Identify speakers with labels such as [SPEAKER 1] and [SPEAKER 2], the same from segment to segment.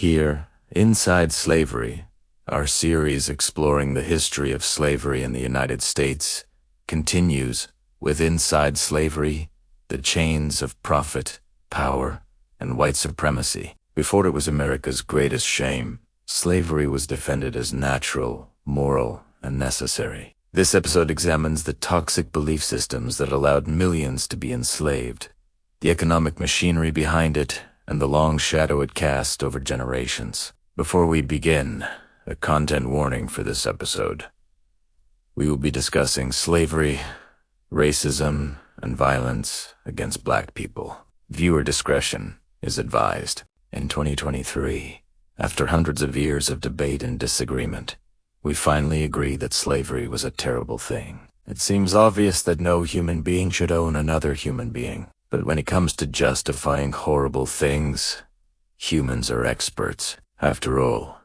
[SPEAKER 1] Here, Inside Slavery, our series exploring the history of slavery in the United States, continues with Inside Slavery, the chains of profit, power, and white supremacy. Before it was America's greatest shame, slavery was defended as natural, moral, and necessary. This episode examines the toxic belief systems that allowed millions to be enslaved, the economic machinery behind it, and the long shadow it cast over generations. Before we begin, a content warning for this episode. We will be discussing slavery, racism, and violence against black people. Viewer discretion is advised. In 2023, after hundreds of years of debate and disagreement, we finally agree that slavery was a terrible thing. It seems obvious that no human being should own another human being. But when it comes to justifying horrible things, humans are experts. After all,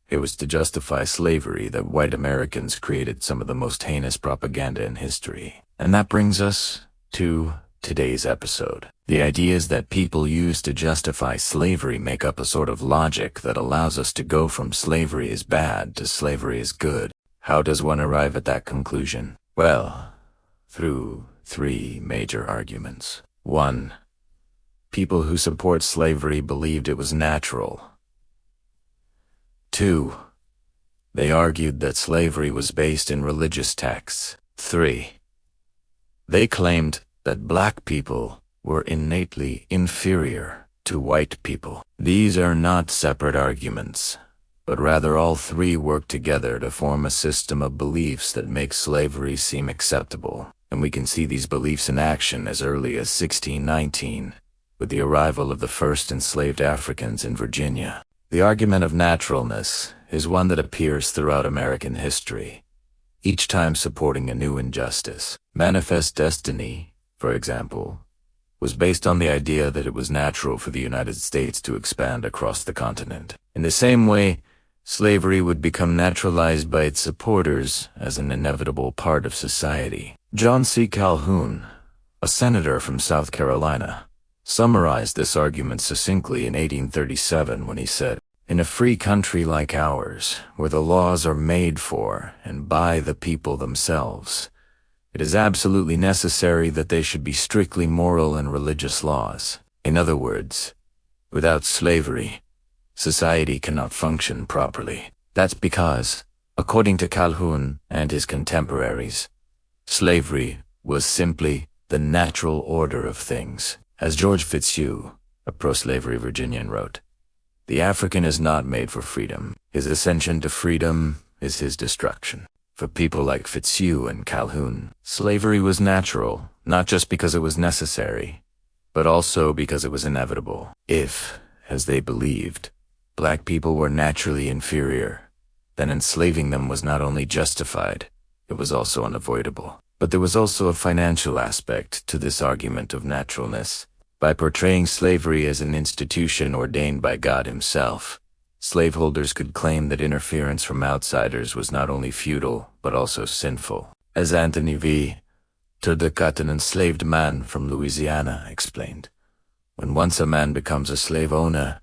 [SPEAKER 1] it was to justify slavery that white Americans created some of the most heinous propaganda in history. And that brings us to today's episode. The ideas that people use to justify slavery make up a sort of logic that allows us to go from slavery is bad to slavery is good. How does one arrive at that conclusion? Well, through three major arguments. 1. People who support slavery believed it was natural. 2. They argued that slavery was based in religious texts. 3. They claimed that black people were innately inferior to white people. These are not separate arguments, but rather all three work together to form a system of beliefs that makes slavery seem acceptable. And we can see these beliefs in action as early as 1619, with the arrival of the first enslaved Africans in Virginia. The argument of naturalness is one that appears throughout American history, each time supporting a new injustice. Manifest destiny, for example, was based on the idea that it was natural for the United States to expand across the continent. In the same way, slavery would become naturalized by its supporters as an inevitable part of society. John C. Calhoun, a senator from South Carolina, summarized this argument succinctly in 1837 when he said, "In a free country like ours, where the laws are made for and by the people themselves, it is absolutely necessary that they should be strictly moral and religious laws. In other words, without slavery, society cannot function properly." That's because, according to Calhoun and his contemporaries, slavery was simply the natural order of things. As George Fitzhugh, a pro-slavery Virginian, wrote, "The African is not made for freedom. His ascension to freedom is his destruction." For people like Fitzhugh and Calhoun, slavery was natural, not just because it was necessary, but also because it was inevitable. If, as they believed, black people were naturally inferior, then enslaving them was not only justified, it was also unavoidable. But there was also a financial aspect to this argument of naturalness. By portraying slavery as an institution ordained by God himself, slaveholders could claim that interference from outsiders was not only futile, but also sinful. As Anthony V. Turducat, an enslaved man from Louisiana, explained, "When once a man becomes a slave owner,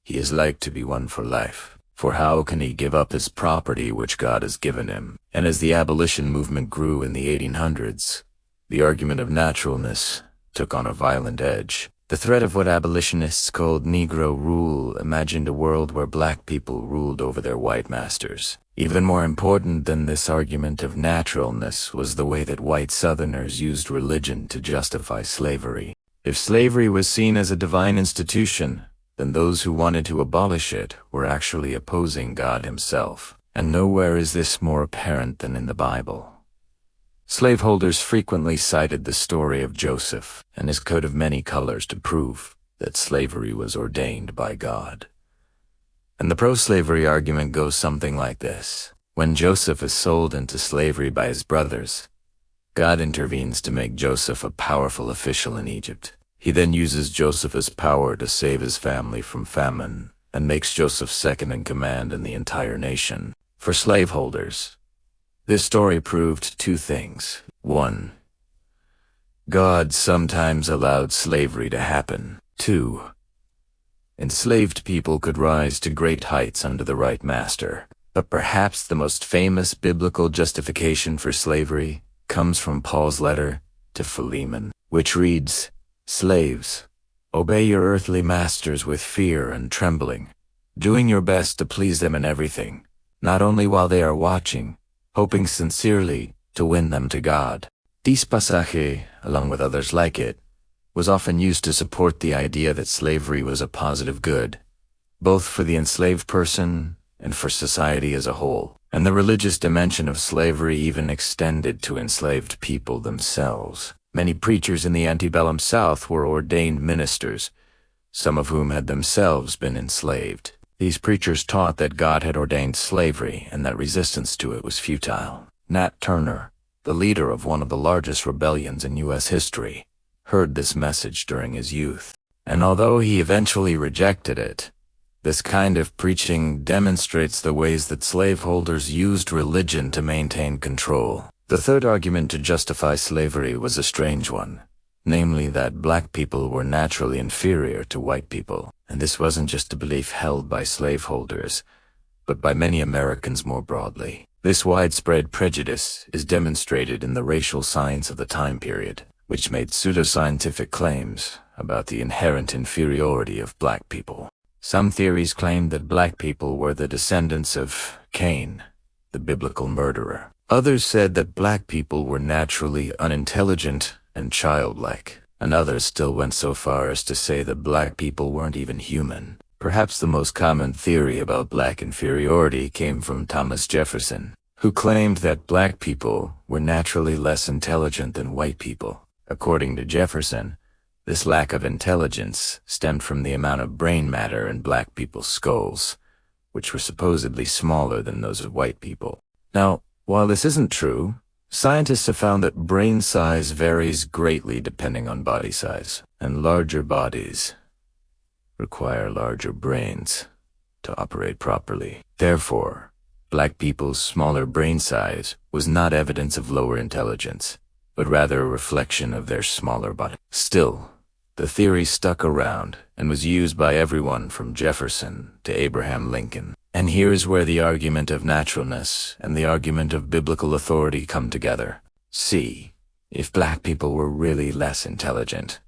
[SPEAKER 1] he is like to be one for life. For how can he give up his property which God has given him?" And as the abolition movement grew in the 1800s, the argument of naturalness took on a violent edge. The threat of what abolitionists called Negro rule imagined a world where black people ruled over their white masters. Even more important than this argument of naturalness was the way that white Southerners used religion to justify slavery. If slavery was seen as a divine institution, then those who wanted to abolish it were actually opposing God himself. And nowhere is this more apparent than in the Bible. Slaveholders frequently cited the story of Joseph and his coat of many colors to prove that slavery was ordained by God. And the pro-slavery argument goes something like this. When Joseph is sold into slavery by his brothers, God intervenes to make Joseph a powerful official in Egypt. He then uses Joseph's power to save his family from famine and makes Joseph second in command in the entire nation. For slaveholders, this story proved two things. 1. God sometimes allowed slavery to happen. 2. Enslaved people could rise to great heights under the right master. But perhaps the most famous biblical justification for slavery comes from Paul's letter to Philemon, which reads, "Slaves, obey your earthly masters with fear and trembling, doing your best to please them in everything, not only while they are watching, hoping sincerely to win them to God." This passage, along with others like it, was often used to support the idea that slavery was a positive good, both for the enslaved person and for society as a whole. And the religious dimension of slavery even extended to enslaved people themselves. Many preachers in the antebellum South were ordained ministers, some of whom had themselves been enslaved. These preachers taught that God had ordained slavery and that resistance to it was futile. Nat Turner, the leader of one of the largest rebellions in U.S. history, heard this message during his youth. And although he eventually rejected it, this kind of preaching demonstrates the ways that slaveholders used religion to maintain control. The third argument to justify slavery was a strange one, namely that black people were naturally inferior to white people. And this wasn't just a belief held by slaveholders, but by many Americans more broadly. This widespread prejudice is demonstrated in the racial science of the time period, which made pseudoscientific claims about the inherent inferiority of black people. Some theories claimed that black people were the descendants of Cain, the biblical murderer. Others said that black people were naturally unintelligent and childlike, and others still went so far as to say that black people weren't even human. Perhaps the most common theory about black inferiority came from Thomas Jefferson, who claimed that black people were naturally less intelligent than white people. According to Jefferson, this lack of intelligence stemmed from the amount of brain matter in black people's skulls, which were supposedly smaller than those of white people. Now, while this isn't true, scientists have found that brain size varies greatly depending on body size, and larger bodies require larger brains to operate properly. Therefore, black people's smaller brain size was not evidence of lower intelligence, but rather a reflection of their smaller body. Still, the theory stuck around and was used by everyone from Jefferson to Abraham Lincoln. And here's where the argument of naturalness and the argument of biblical authority come together. See, if black people were really less intelligent,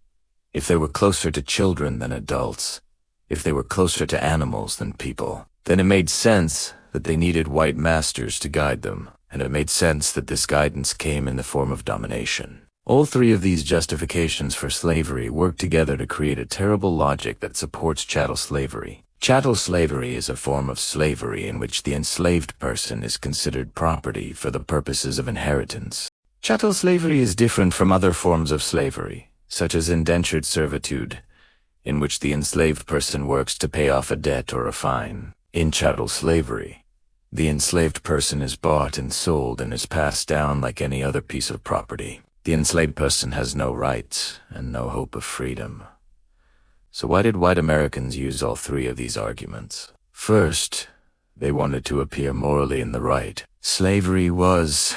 [SPEAKER 1] if they were closer to children than adults, if they were closer to animals than people, then it made sense that they needed white masters to guide them, and it made sense that this guidance came in the form of domination. All three of these justifications for slavery work together to create a terrible logic that supports chattel slavery. Chattel slavery is a form of slavery in which the enslaved person is considered property for the purposes of inheritance. Chattel slavery is different from other forms of slavery, such as indentured servitude, in which the enslaved person works to pay off a debt or a fine. In chattel slavery, the enslaved person is bought and sold and is passed down like any other piece of property. The enslaved person has no rights and no hope of freedom. So why did white Americans use all three of these arguments? First, they wanted to appear morally in the right. Slavery was,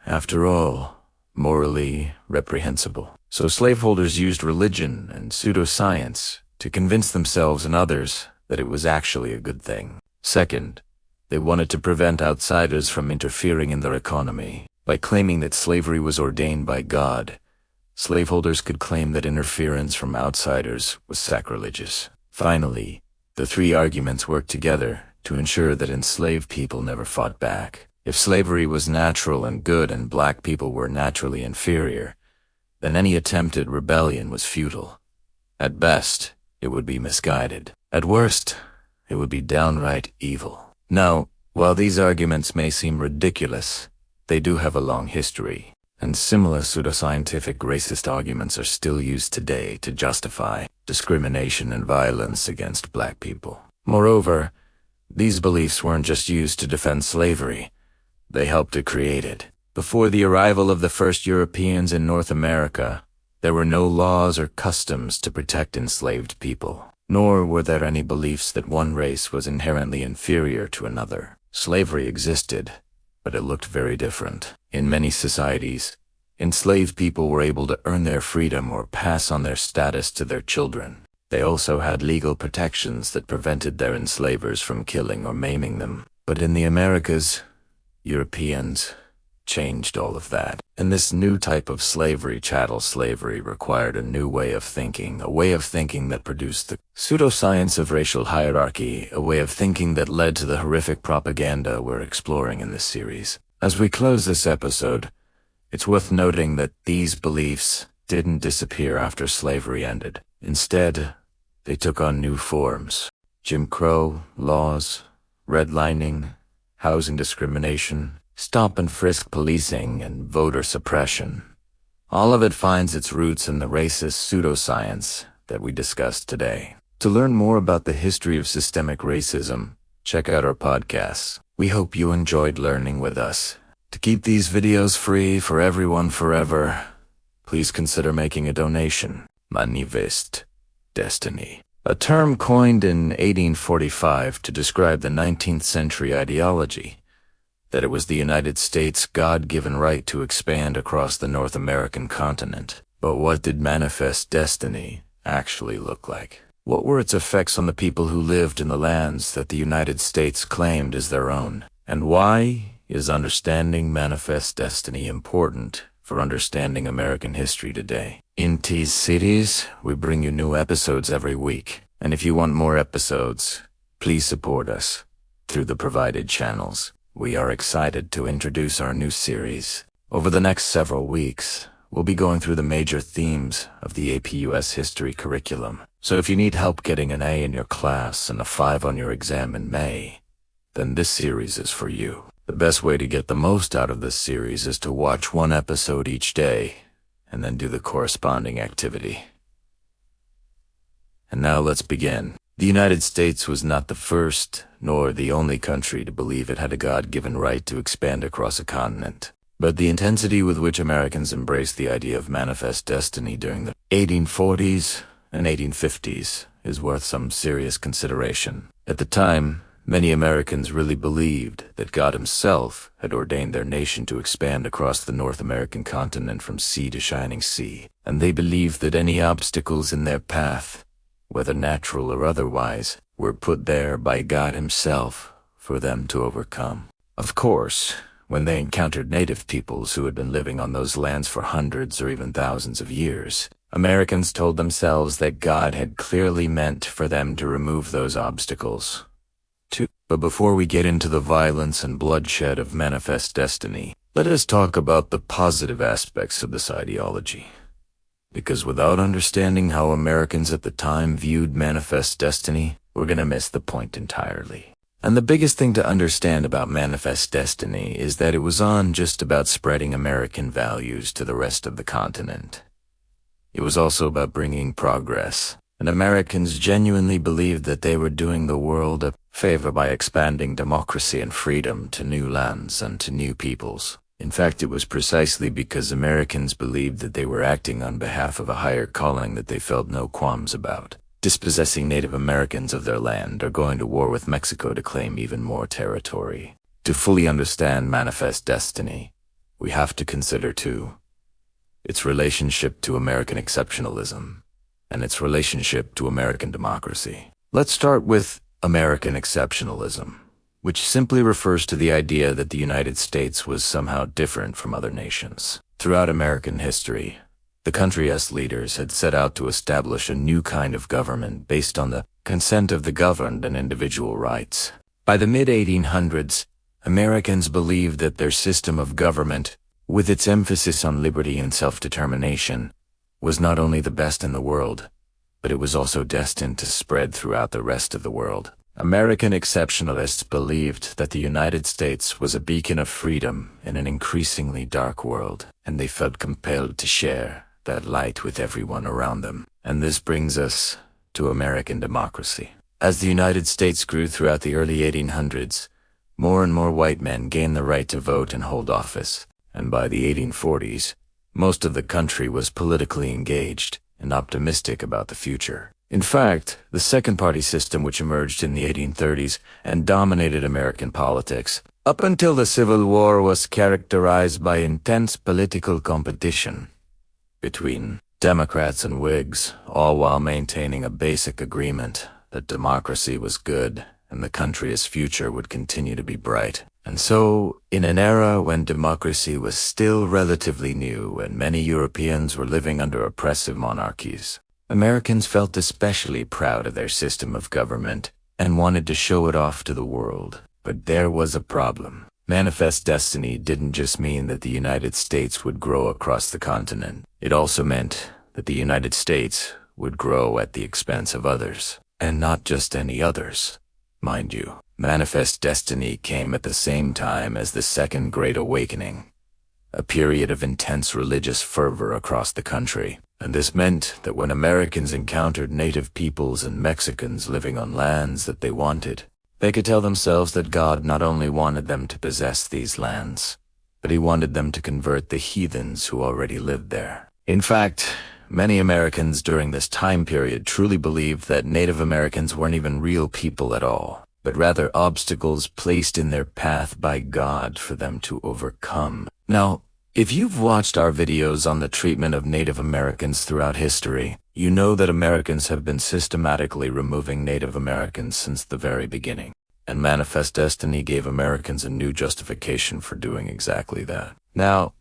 [SPEAKER 1] after all, morally reprehensible. So slaveholders used religion and pseudoscience to convince themselves and others that it was actually a good thing. Second, they wanted to prevent outsiders from interfering in their economy. By claiming that slavery was ordained by God, slaveholders could claim that interference from outsiders was sacrilegious. Finally, the three arguments worked together to ensure that enslaved people never fought back. If slavery was natural and good and black people were naturally inferior, then any attempted rebellion was futile. At best, it would be misguided. At worst, it would be downright evil. Now, while these arguments may seem ridiculous, they do have a long history, and similar pseudoscientific racist arguments are still used today to justify discrimination and violence against black people. Moreover, these beliefs weren't just used to defend slavery, they helped to create it. Before the arrival of the first Europeans in North America, there were no laws or customs to protect enslaved people, nor were there any beliefs that one race was inherently inferior to another. Slavery existed, but it looked very different. In many societies, enslaved people were able to earn their freedom or pass on their status to their children. They also had legal protections that prevented their enslavers from killing or maiming them. But in the Americas, Europeans changed all of that. And this new type of slavery, chattel slavery, required a new way of thinking, a way of thinking that produced the pseudoscience of racial hierarchy, a way of thinking that led to the horrific propaganda we're exploring in this series. As we close this episode, it's worth noting that these beliefs didn't disappear after slavery ended. Instead, they took on new forms. Jim Crow laws, redlining, housing discrimination, stop and frisk policing, and voter suppression. All of it finds its roots in the racist pseudoscience that we discussed today. To learn more about the history of systemic racism, check out our podcasts. We hope you enjoyed learning with us. To keep these videos free for everyone forever, please consider making a donation. Manifest Destiny, a term coined in 1845 to describe the 19th century ideology that it was the United States' God-given right to expand across the North American continent. But what did manifest destiny actually look like? What were its effects on the people who lived in the lands that the United States claimed as their own? And why is understanding manifest destiny important for understanding American history today? In these series, we bring you new episodes every week. And if you want more episodes, please support us through the provided channels. We are excited to introduce our new series. Over the next several weeks, we'll be going through the major themes of the APUS history curriculum. So if you need help getting an A in your class and a 5 on your exam in May, then this series is for you. The best way to get the most out of this series is to watch one episode each day and then do the corresponding activity. And now let's begin. The United States was not the first nor the only country to believe it had a God-given right to expand across a continent. But the intensity with which Americans embraced the idea of manifest destiny during the 1840s and 1850s is worth some serious consideration. At the time, many Americans really believed that God himself had ordained their nation to expand across the North American continent from sea to shining sea, and they believed that any obstacles in their path, whether natural or otherwise, were put there by God himself for them to overcome. Of course, when they encountered native peoples who had been living on those lands for hundreds or even thousands of years, Americans told themselves that God had clearly meant for them to remove those obstacles. But before we get into the violence and bloodshed of manifest destiny, let us talk about the positive aspects of this ideology. Because without understanding how Americans at the time viewed manifest destiny, we're gonna miss the point entirely. And the biggest thing to understand about manifest destiny is that it was on just about spreading American values to the rest of the continent. It was also about bringing progress, and Americans genuinely believed that they were doing the world a favor by expanding democracy and freedom to new lands and to new peoples. In fact, it was precisely because Americans believed that they were acting on behalf of a higher calling that they felt no qualms about dispossessing Native Americans of their land or going to war with Mexico to claim even more territory. To fully understand manifest destiny, we have to consider, too, its relationship to American exceptionalism and its relationship to American democracy. Let's start with American exceptionalism, which simply refers to the idea that the United States was somehow different from other nations. Throughout American history, the country's leaders had set out to establish a new kind of government based on the consent of the governed and individual rights. By the mid-1800s, Americans believed that their system of government, with its emphasis on liberty and self-determination, was not only the best in the world, but it was also destined to spread throughout the rest of the world. American exceptionalists believed that the United States was a beacon of freedom in an increasingly dark world, and they felt compelled to share that light with everyone around them. And this brings us to American democracy. As the United States grew throughout the early 1800s, more and more white men gained the right to vote and hold office, and by the 1840s, most of the country was politically engaged and optimistic about the future. In fact, the second-party system which emerged in the 1830s and dominated American politics up until the Civil War was characterized by intense political competition between Democrats and Whigs, all while maintaining a basic agreement that democracy was good and the country's future would continue to be bright. And so, in an era when democracy was still relatively new and many Europeans were living under oppressive monarchies, Americans felt especially proud of their system of government and wanted to show it off to the world. But there was a problem. Manifest destiny didn't just mean that the United States would grow across the continent. It also meant that the United States would grow at the expense of others. And not just any others. Mind you, Manifest destiny came at the same time as the Second Great Awakening, a period of intense religious fervor across the country. And this meant that when Americans encountered native peoples and Mexicans living on lands that they wanted, they could tell themselves that God not only wanted them to possess these lands, but he wanted them to convert the heathens who already lived there. In fact, many Americans during this time period truly believed that Native Americans weren't even real people at all, but rather obstacles placed in their path by God for them to overcome. Now, if you've watched our videos on the treatment of Native Americans throughout history, you know that Americans have been systematically removing Native Americans since the very beginning. And Manifest Destiny gave Americans a new justification for doing exactly that. Now,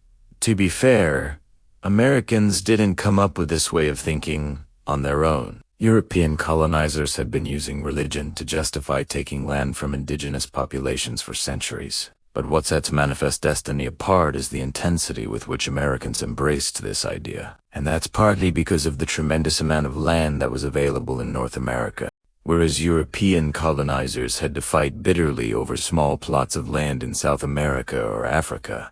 [SPEAKER 1] to be fair, Americans didn't come up with this way of thinking on their own. European colonizers had been using religion to justify taking land from indigenous populations for centuries. But what sets Manifest Destiny apart is the intensity with which Americans embraced this idea. And that's partly because of the tremendous amount of land that was available in North America. Whereas European colonizers had to fight bitterly over small plots of land in South America or Africa,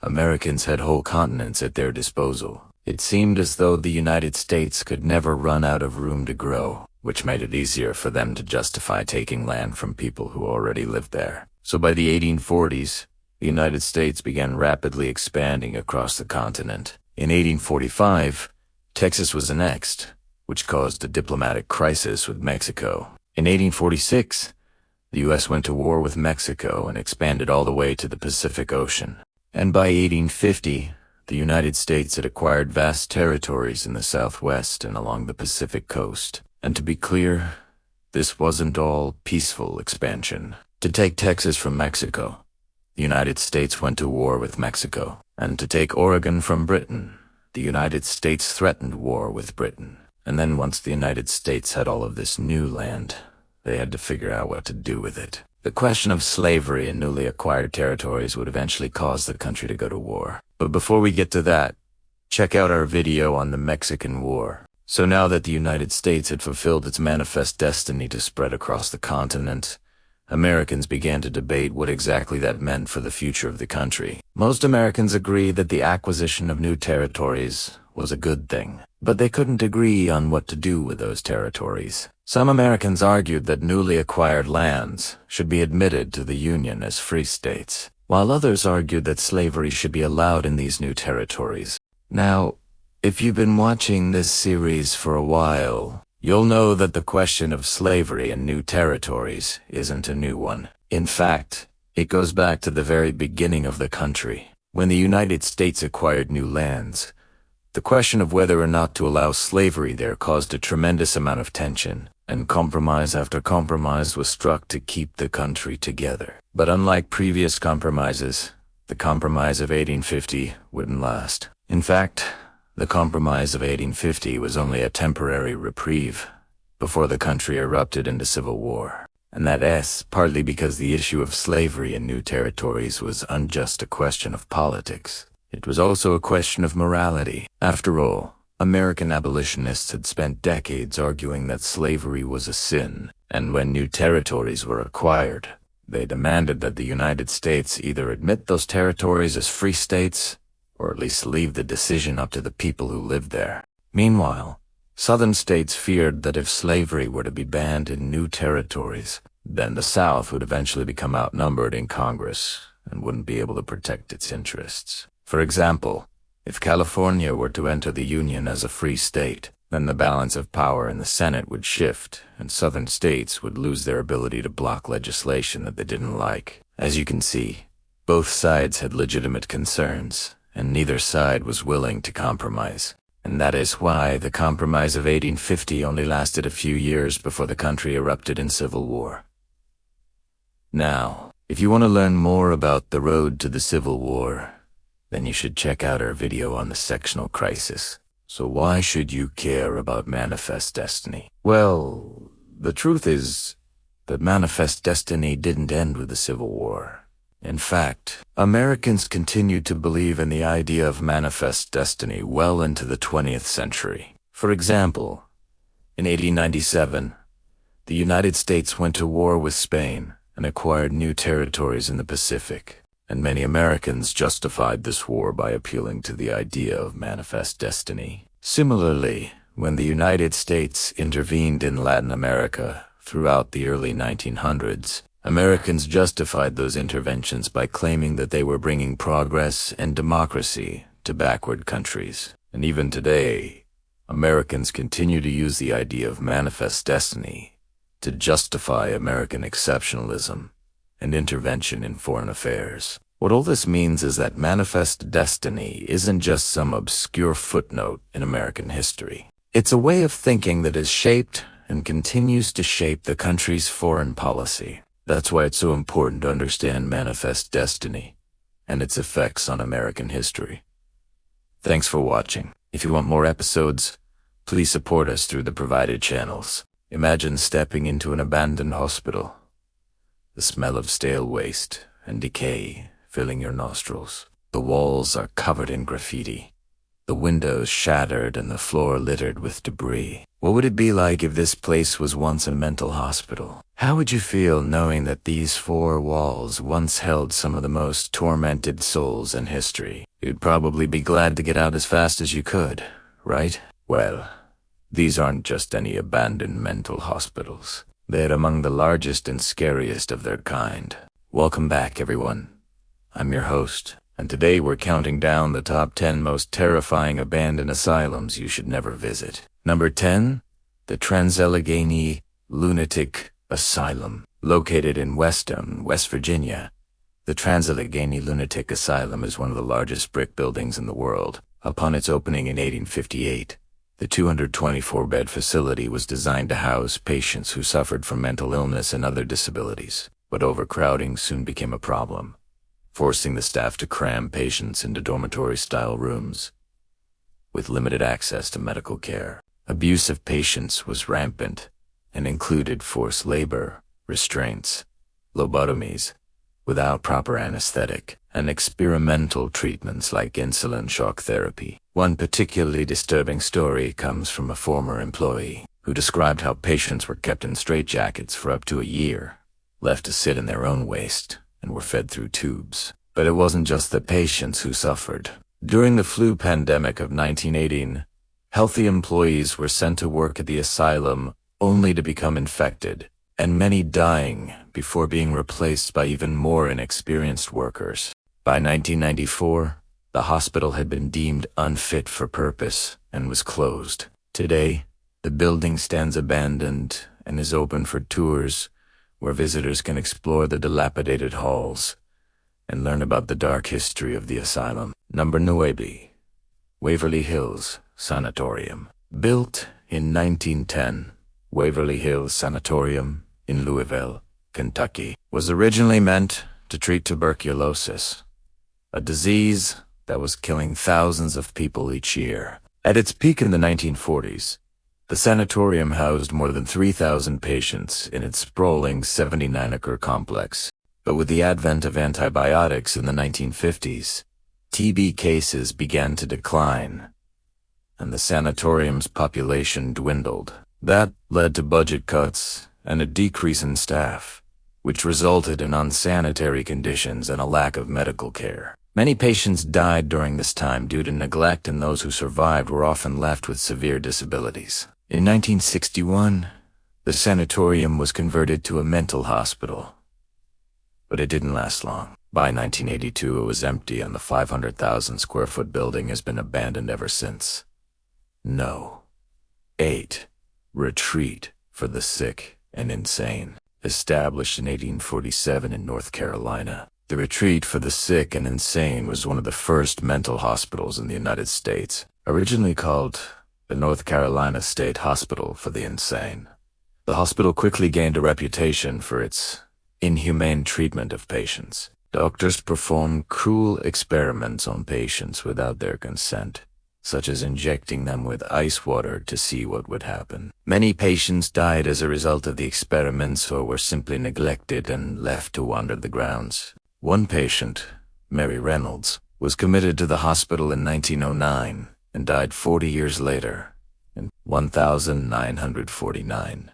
[SPEAKER 1] Americans had whole continents at their disposal. It seemed as though the United States could never run out of room to grow, which made it easier for them to justify taking land from people who already lived there. So by the 1840s, the United States began rapidly expanding across the continent. In 1845, Texas was annexed, which caused a diplomatic crisis with Mexico. In 1846, the U.S. went to war with Mexico and expanded all the way to the Pacific Ocean. And by 1850, the United States had acquired vast territories in the Southwest and along the Pacific coast. And to be clear, this wasn't all peaceful expansion. To take Texas from Mexico, the United States went to war with Mexico. And to take Oregon from Britain, the United States threatened war with Britain. And then once the United States had all of this new land, they had to figure out what to do with it. The question of slavery in newly acquired territories would eventually cause the country to go to war. But before we get to that, check out our video on the Mexican War. So now that the United States had fulfilled its manifest destiny to spread across the continent, Americans began to debate what exactly that meant for the future of the country. Most Americans agreed that the acquisition of new territories was a good thing, but they couldn't agree on what to do with those territories. Some Americans argued that newly acquired lands should be admitted to the Union as free states, while others argued that slavery should be allowed in these new territories. Now, if you've been watching this series for a while, you'll know that the question of slavery in new territories isn't a new one. In fact, it goes back to the very beginning of the country. When the United States acquired new lands, the question of whether or not to allow slavery there caused a tremendous amount of tension, and compromise after compromise was struck to keep the country together. But unlike previous compromises, the Compromise of 1850 wouldn't last. In fact, the Compromise of 1850 was only a temporary reprieve before the country erupted into civil war. And that's partly because the issue of slavery in new territories was unjust a question of politics. It was also a question of morality. After all, American abolitionists had spent decades arguing that slavery was a sin, and when new territories were acquired, they demanded that the United States either admit those territories as free states, or at least leave the decision up to the people who lived there. Meanwhile, Southern states feared that if slavery were to be banned in new territories, then the South would eventually become outnumbered in Congress and wouldn't be able to protect its interests. For example, if California were to enter the Union as a free state, then the balance of power in the Senate would shift, and Southern states would lose their ability to block legislation that they didn't like. As you can see, both sides had legitimate concerns, and neither side was willing to compromise. And that is why the Compromise of 1850 only lasted a few years before the country erupted in civil war. Now, if you want to learn more about the road to the Civil War, then you should check out our video on the sectional crisis. So why should you care about Manifest Destiny? Well, the truth is that Manifest Destiny didn't end with the Civil War. In fact, Americans continued to believe in the idea of manifest destiny well into the 20th century. For example, in 1897, the United States went to war with Spain and acquired new territories in the Pacific, and many Americans justified this war by appealing to the idea of manifest destiny. Similarly, when the United States intervened in Latin America throughout the early 1900s, Americans justified those interventions by claiming that they were bringing progress and democracy to backward countries. And even today, Americans continue to use the idea of manifest destiny to justify American exceptionalism and intervention in foreign affairs. What all this means is that manifest destiny isn't just some obscure footnote in American history. It's a way of thinking that has shaped and continues to shape the country's foreign policy. That's why it's so important to understand manifest destiny and its effects on American history. Thanks for watching. If you want more episodes, please support us through the provided channels. Imagine stepping into an abandoned hospital. The smell of stale waste and decay filling your nostrils. The walls are covered in graffiti, the windows shattered and the floor littered with debris. What would it be like if this place was once a mental hospital? How would you feel knowing that these four walls once held some of the most tormented souls in history? You'd probably be glad to get out as fast as you could, right? Well, these aren't just any abandoned mental hospitals. They're among the largest and scariest of their kind. Welcome back, everyone. I'm your host, and today we're counting down the top 10 most terrifying abandoned asylums you should never visit. Number 10, the Trans-Allegheny Lunatic Asylum. Located in Weston, West Virginia, the Trans-Allegheny Lunatic Asylum is one of the largest brick buildings in the world. Upon its opening in 1858, the 224-bed facility was designed to house patients who suffered from mental illness and other disabilities. But overcrowding soon became a problem, forcing the staff to cram patients into dormitory-style rooms with limited access to medical care. Abuse of patients was rampant and included forced labor, restraints, lobotomies without proper anesthetic, and experimental treatments like insulin shock therapy. One particularly disturbing story comes from a former employee who described how patients were kept in straitjackets for up to a year, left to sit in their own waste, and were fed through tubes. But it wasn't just the patients who suffered. During the flu pandemic of 1918, healthy employees were sent to work at the asylum only to become infected, and many dying before being replaced by even more inexperienced workers. By 1994, the hospital had been deemed unfit for purpose and was closed. Today, the building stands abandoned and is open for tours where visitors can explore the dilapidated halls and learn about the dark history of the asylum. Number 9, Waverly Hills Sanatorium. Built in 1910, Waverly Hills Sanatorium in Louisville, Kentucky, was originally meant to treat tuberculosis, a disease that was killing thousands of people each year. At its peak in the 1940s, the sanatorium housed more than 3,000 patients in its sprawling 79-acre complex. But with the advent of antibiotics in the 1950s, TB cases began to decline, and the sanatorium's population dwindled. That led to budget cuts and a decrease in staff, which resulted in unsanitary conditions and a lack of medical care. Many patients died during this time due to neglect, and those who survived were often left with severe disabilities. In 1961, the sanatorium was converted to a mental hospital, but it didn't last long. By 1982, it was empty, and the 500,000 square foot building has been abandoned ever since. No. 8. Retreat for the Sick and Insane. Established in 1847 in North Carolina, the Retreat for the Sick and Insane was one of the first mental hospitals in the United States. Originally called the North Carolina State Hospital for the Insane, the hospital quickly gained a reputation for its inhumane treatment of patients. Doctors performed cruel experiments on patients without their consent, such as injecting them with ice water to see what would happen. Many patients died as a result of the experiments or were simply neglected and left to wander the grounds. One patient, Mary Reynolds, was committed to the hospital in 1909 and died 40 years later, in 1949.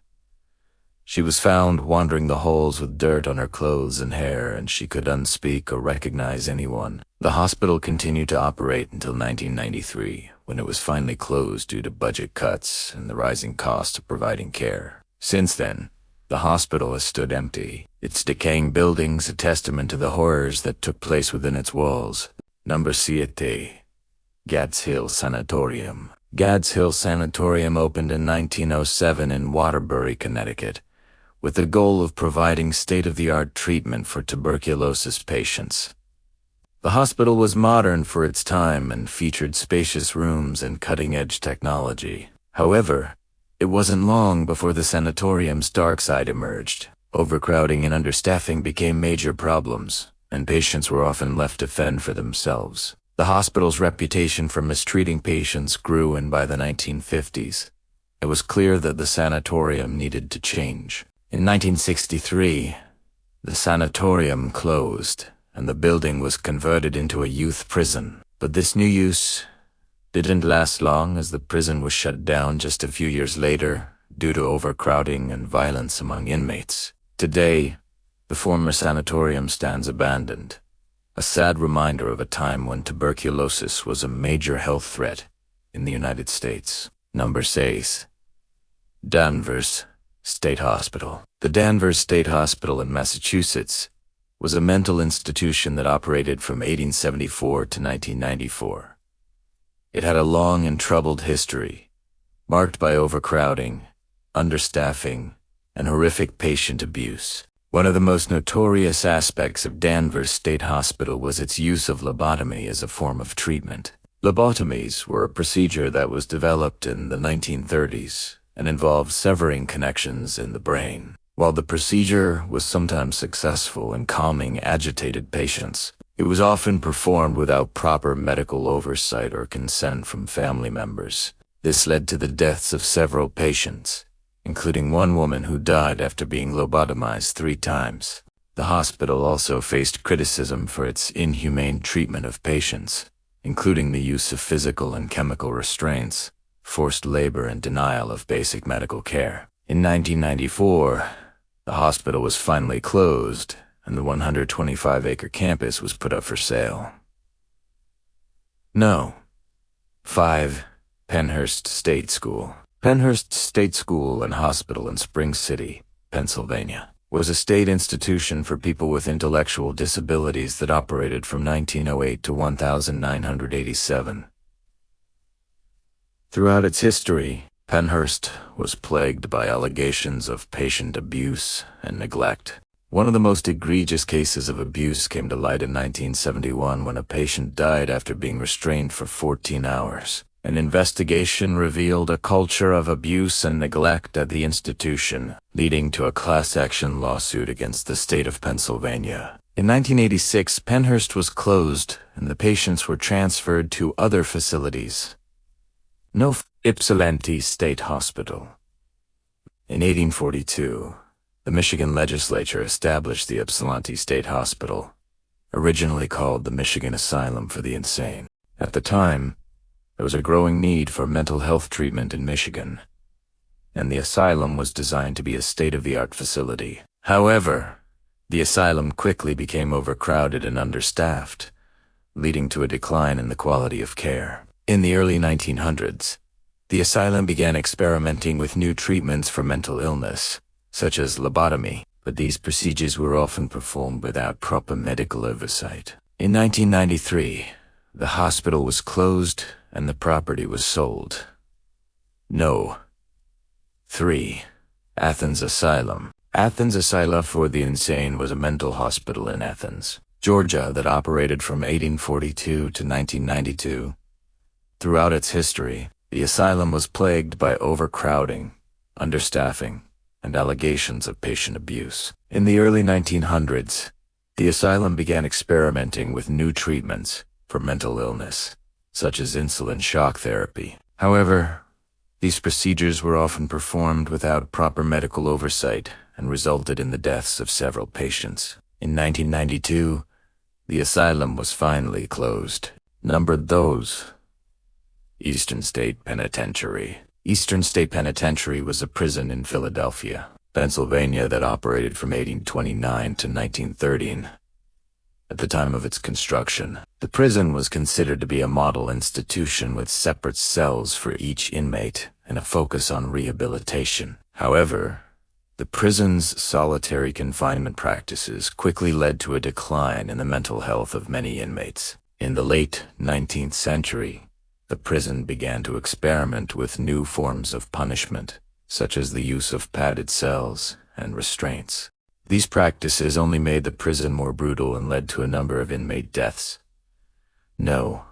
[SPEAKER 1] She was found wandering the halls with dirt on her clothes and hair, and she could unspeak or recognize anyone. The hospital continued to operate until 1993, when it was finally closed due to budget cuts and the rising cost of providing care. Since then, the hospital has stood empty, its decaying buildings a testament to the horrors that took place within its walls. Number 7. Gads Hill Sanatorium. Gads Hill Sanatorium opened in 1907 in Waterbury, Connecticut, with the goal of providing state-of-the-art treatment for tuberculosis patients. The hospital was modern for its time and featured spacious rooms and cutting-edge technology. However, it wasn't long before the sanatorium's dark side emerged. Overcrowding and understaffing became major problems, and patients were often left to fend for themselves. The hospital's reputation for mistreating patients grew, and by the 1950s, it was clear that the sanatorium needed to change. In 1963, the sanatorium closed, and the building was converted into a youth prison. But this new use didn't last long, as the prison was shut down just a few years later due to overcrowding and violence among inmates. Today, the former sanatorium stands abandoned, a sad reminder of a time when tuberculosis was a major health threat in the United States. Number 6. Danvers State Hospital. The Danvers State Hospital in Massachusetts was a mental institution that operated from 1874 to 1994. It had a long and troubled history, marked by overcrowding, understaffing, and horrific patient abuse. One of the most notorious aspects of Danvers State Hospital was its use of lobotomy as a form of treatment. Lobotomies were a procedure that was developed in the 1930s and involved severing connections in the brain. While the procedure was sometimes successful in calming agitated patients, it was often performed without proper medical oversight or consent from family members. This led to the deaths of several patients, including one woman who died after being lobotomized 3 times. The hospital also faced criticism for its inhumane treatment of patients, including the use of physical and chemical restraints, forced labor, and denial of basic medical care. In 1994, the hospital was finally closed, and the 125-acre campus was put up for sale. No. 5. Pennhurst State School. Pennhurst State School and Hospital in Spring City, Pennsylvania, was a state institution for people with intellectual disabilities that operated from 1908 to 1987. Throughout its history, Pennhurst was plagued by allegations of patient abuse and neglect. One of the most egregious cases of abuse came to light in 1971 when a patient died after being restrained for 14 hours. An investigation revealed a culture of abuse and neglect at the institution, leading to a class action lawsuit against the state of Pennsylvania. In 1986, Pennhurst was closed and the patients were transferred to other facilities. No. Ypsilanti State Hospital. In 1842, the Michigan legislature established the Ypsilanti State Hospital, originally called the Michigan Asylum for the Insane. At the time, there was a growing need for mental health treatment in Michigan, and the asylum was designed to be a state-of-the-art facility. However, the asylum quickly became overcrowded and understaffed, leading to a decline in the quality of care. In the early 1900s, the asylum began experimenting with new treatments for mental illness, such as lobotomy, but these procedures were often performed without proper medical oversight. In 1993, the hospital was closed and the property was sold. No. 3. Athens Asylum. Athens Asylum for the Insane was a mental hospital in Athens, Georgia that operated from 1842 to 1992. Throughout its history, the asylum was plagued by overcrowding, understaffing, and allegations of patient abuse. In the early 1900s, the asylum began experimenting with new treatments for mental illness, such as insulin shock therapy. However, these procedures were often performed without proper medical oversight and resulted in the deaths of several patients. In 1992, the asylum was finally closed. Numbered those. Eastern State Penitentiary. Eastern State Penitentiary was a prison in Philadelphia, Pennsylvania that operated from 1829 to 1913. At the time of its construction, the prison was considered to be a model institution with separate cells for each inmate and a focus on rehabilitation. However, the prison's solitary confinement practices quickly led to a decline in the mental health of many inmates. In the late 19th century, the prison began to experiment with new forms of punishment, such as the use of padded cells and restraints. These practices only made the prison more brutal and led to a number of inmate deaths. No.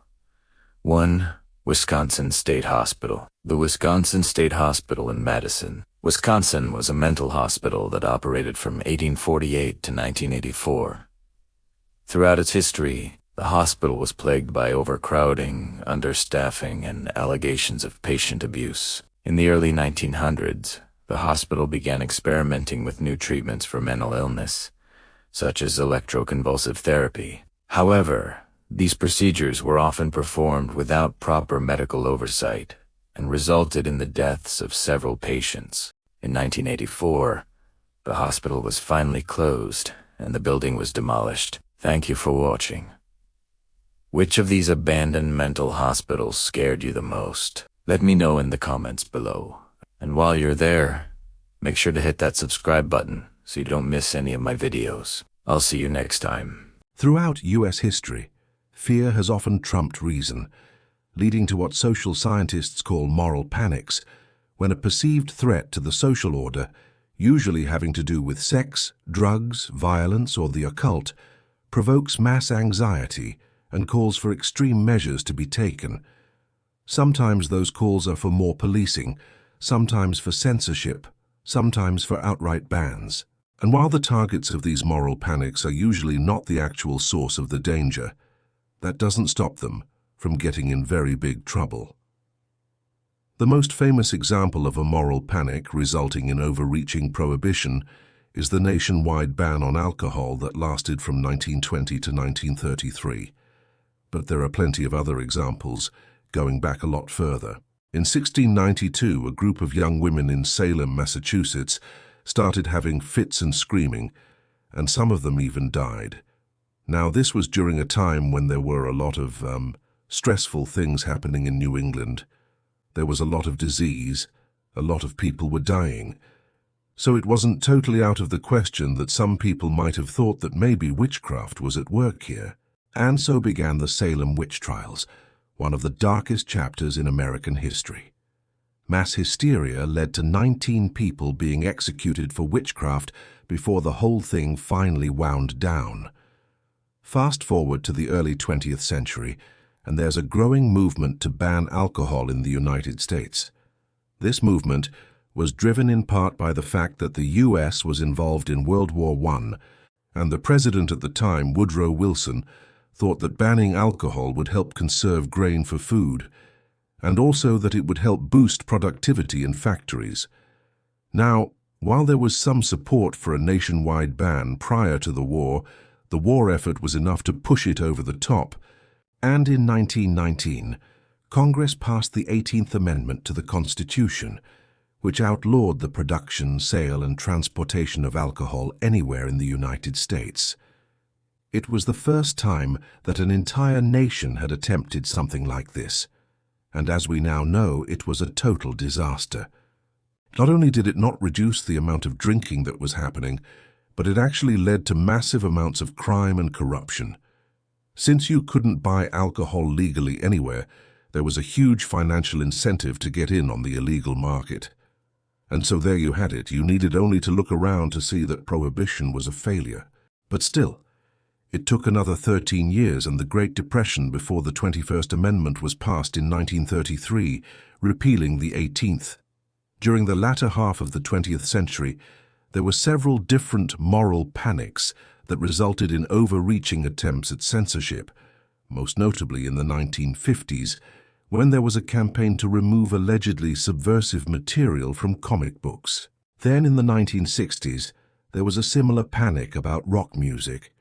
[SPEAKER 1] 1. Wisconsin State Hospital. The Wisconsin State Hospital in Madison, Wisconsin was a mental hospital that operated from 1848 to 1984. Throughout its history, the hospital was plagued by overcrowding, understaffing, and allegations of patient abuse. In the early 1900s, the hospital began experimenting with new treatments for mental illness, such as electroconvulsive therapy. However, these procedures were often performed without proper medical oversight and resulted in the deaths of several patients. In 1984, the hospital was finally closed and the building was demolished. Thank you for watching. Which of these abandoned mental hospitals scared you the most? Let me know in the comments below. And while you're there, make sure to hit that subscribe button so you don't miss any of my videos. I'll see you next time.
[SPEAKER 2] Throughout U.S. history, fear has often trumped reason, leading to what social scientists call moral panics, when a perceived threat to the social order, usually having to do with sex, drugs, violence, or the occult, provokes mass anxiety and calls for extreme measures to be taken. Sometimes those calls are for more policing, sometimes for censorship, sometimes for outright bans. And while the targets of these moral panics are usually not the actual source of the danger, that doesn't stop them from getting in very big trouble. The most famous example of a moral panic resulting in overreaching prohibition is the nationwide ban on alcohol that lasted from 1920 to 1933. But there are plenty of other examples, going back a lot further. In 1692, a group of young women in Salem, Massachusetts, started having fits and screaming, and some of them even died. Now, this was during a time when there were a lot of stressful things happening in New England. There was a lot of disease, a lot of people were dying. So it wasn't totally out of the question that some people might have thought that maybe witchcraft was at work here. And so began the Salem witch trials, one of the darkest chapters in American history. Mass hysteria led to 19 people being executed for witchcraft before the whole thing finally wound down. Fast forward to the early 20th century, and there's a growing movement to ban alcohol in the United States. This movement was driven in part by the fact that the U.S. was involved in World War I, and the president at the time, Woodrow Wilson, thought that banning alcohol would help conserve grain for food, and also that it would help boost productivity in factories. Now, while there was some support for a nationwide ban prior to the war effort was enough to push it over the top, and in 1919, Congress passed the 18th Amendment to the Constitution, which outlawed the production, sale, and transportation of alcohol anywhere in the United States. It was the first time that an entire nation had attempted something like this, and as we now know, it was a total disaster. Not only did it not reduce the amount of drinking that was happening, but it actually led to massive amounts of crime and corruption. Since you couldn't buy alcohol legally anywhere, there was a huge financial incentive to get in on the illegal market. And so there you had it. You needed only to look around to see that prohibition was a failure. But still, It took another 13 years and the Great Depression before the 21st Amendment was passed in 1933, repealing the 18th. During the latter half of the 20th century, there were several different moral panics that resulted in overreaching attempts at censorship, most notably in the 1950s, when there was a campaign to remove allegedly subversive material from comic books. Then in the 1960s, there was a similar panic about rock music,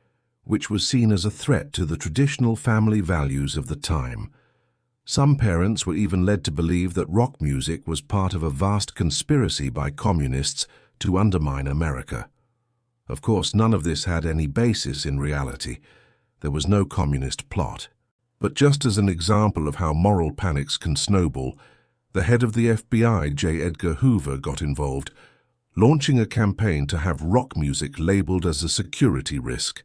[SPEAKER 2] which was seen as a threat to the traditional family values of the time. Some parents were even led to believe that rock music was part of a vast conspiracy by communists to undermine America. Of course, none of this had any basis in reality. There was no communist plot. But just as an example of how moral panics can snowball, the head of the FBI, J. Edgar Hoover, got involved, launching a campaign to have rock music labeled as a security risk.